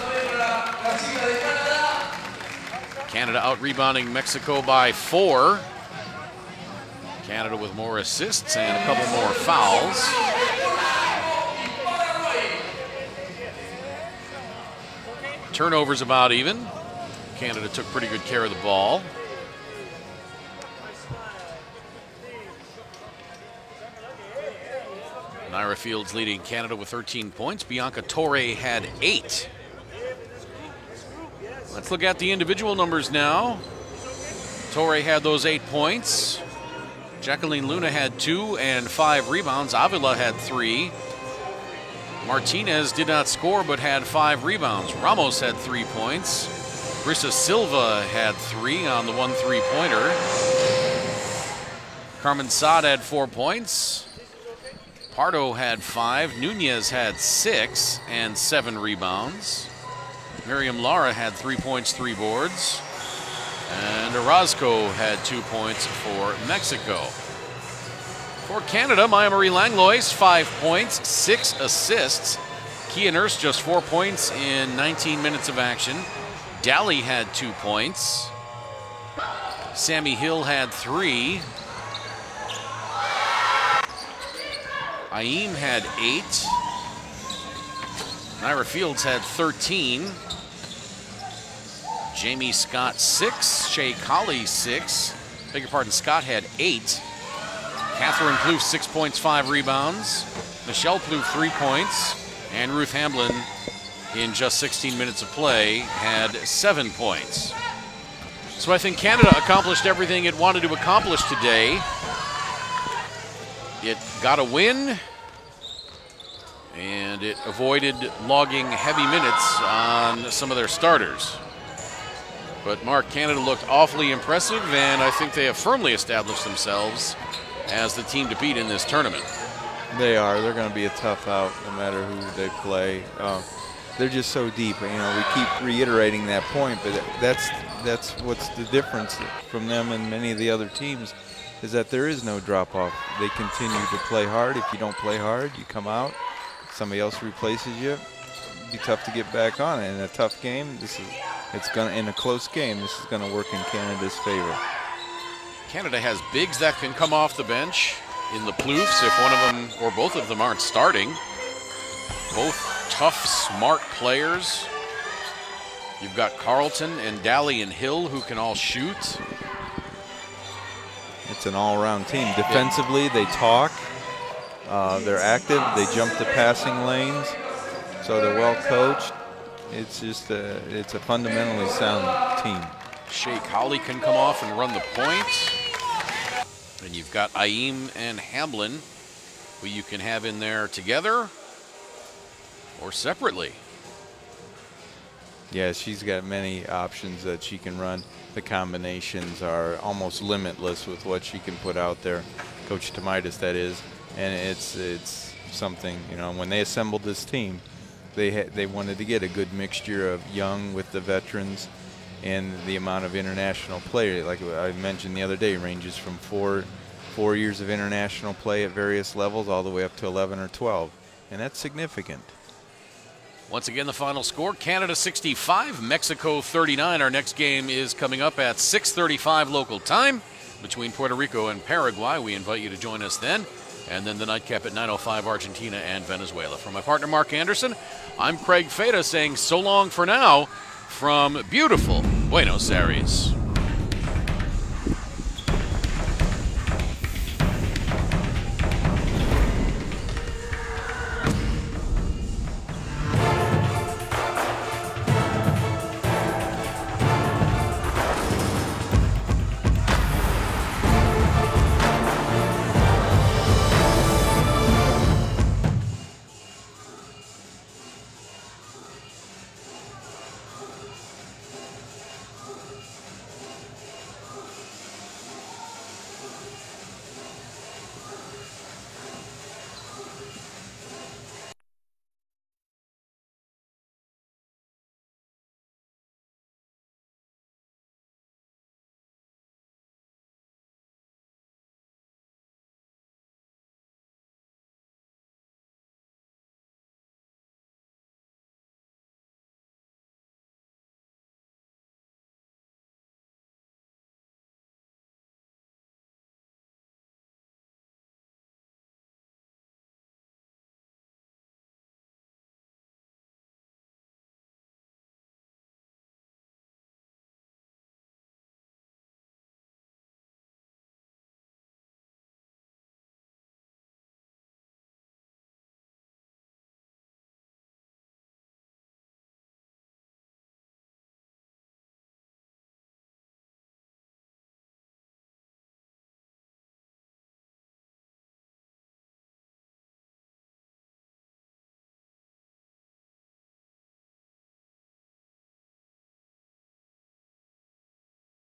Canada out-rebounding Mexico by 4. Canada with more assists and a couple more fouls. Turnovers about even. Canada took pretty good care of the ball. Naira Fields leading Canada with 13 points. Bianca Torre had 8. Let's look at the individual numbers now. Torre had those 8 points. Jacqueline Luna had 2 and 5 rebounds. Avila had 3. Martinez did not score but had 5 rebounds. Ramos had 3 points. Brisa Silva had 3 on the 1 3-pointer. Carmen Saad had 4 points. Pardo had 5. Nunez had 6 and 7 rebounds. Miriam Lara had 3 points, 3 boards. And Orozco had 2 points for Mexico. For Canada, Maya Marie Langlois, 5 points, 6 assists. Kia Nurse, just 4 points in 19 minutes of action. Daly had 2 points. Sammy Hill had 3. Aim had 8. Naira Fields had 13. Jamie Scott 6. Shea Colley 6. Beg your pardon, Scott had 8. Catherine Plouffe 6 points, 5 rebounds. Michelle Plouffe 3 points. And Ruth Hamblin, in just 16 minutes of play, had 7 points. So I think Canada accomplished everything it wanted to accomplish today. It got a win, and it avoided logging heavy minutes on some of their starters. But Mark, Canada looked awfully impressive, and I think they have firmly established themselves as the team to beat in this tournament. They are. They're going to be a tough out no matter who they play. They're just so deep. You know, we keep reiterating that point, but that's what's the difference from them and many of the other teams, is that there is no drop-off. They continue to play hard. If you don't play hard, you come out, somebody else replaces you. It'd be tough to get back on it. In a tough game, in a close game, this is going to work in Canada's favor. Canada has bigs that can come off the bench in the Plouffes if one of them or both of them aren't starting. Both tough, smart players. You've got Carlton and Daly and Hill who can all shoot. It's an all-around team. Defensively, they talk. They're active. They jump the passing lanes. So they're well coached. It's just it's a fundamentally sound team. Shea Colley can come off and run the point. And you've got Aim and Hamblin, who you can have in there together or separately. Yeah, she's got many options that she can run. The combinations are almost limitless with what she can put out there. Coach Tomaitis, that is. And it's something, you know, when they assembled this team, they wanted to get a good mixture of young with the veterans, and the amount of international play, like I mentioned the other day, ranges from four years of international play at various levels all the way up to 11 or 12, and that's significant. Once again, the final score, Canada 65, Mexico 39. Our next game is coming up at 6:35 local time between Puerto Rico and Paraguay. We invite you to join us then. And then the nightcap at 9:05, Argentina and Venezuela. For my partner, Mark Anderson, I'm Craig Feda saying so long for now from beautiful Buenos Aires.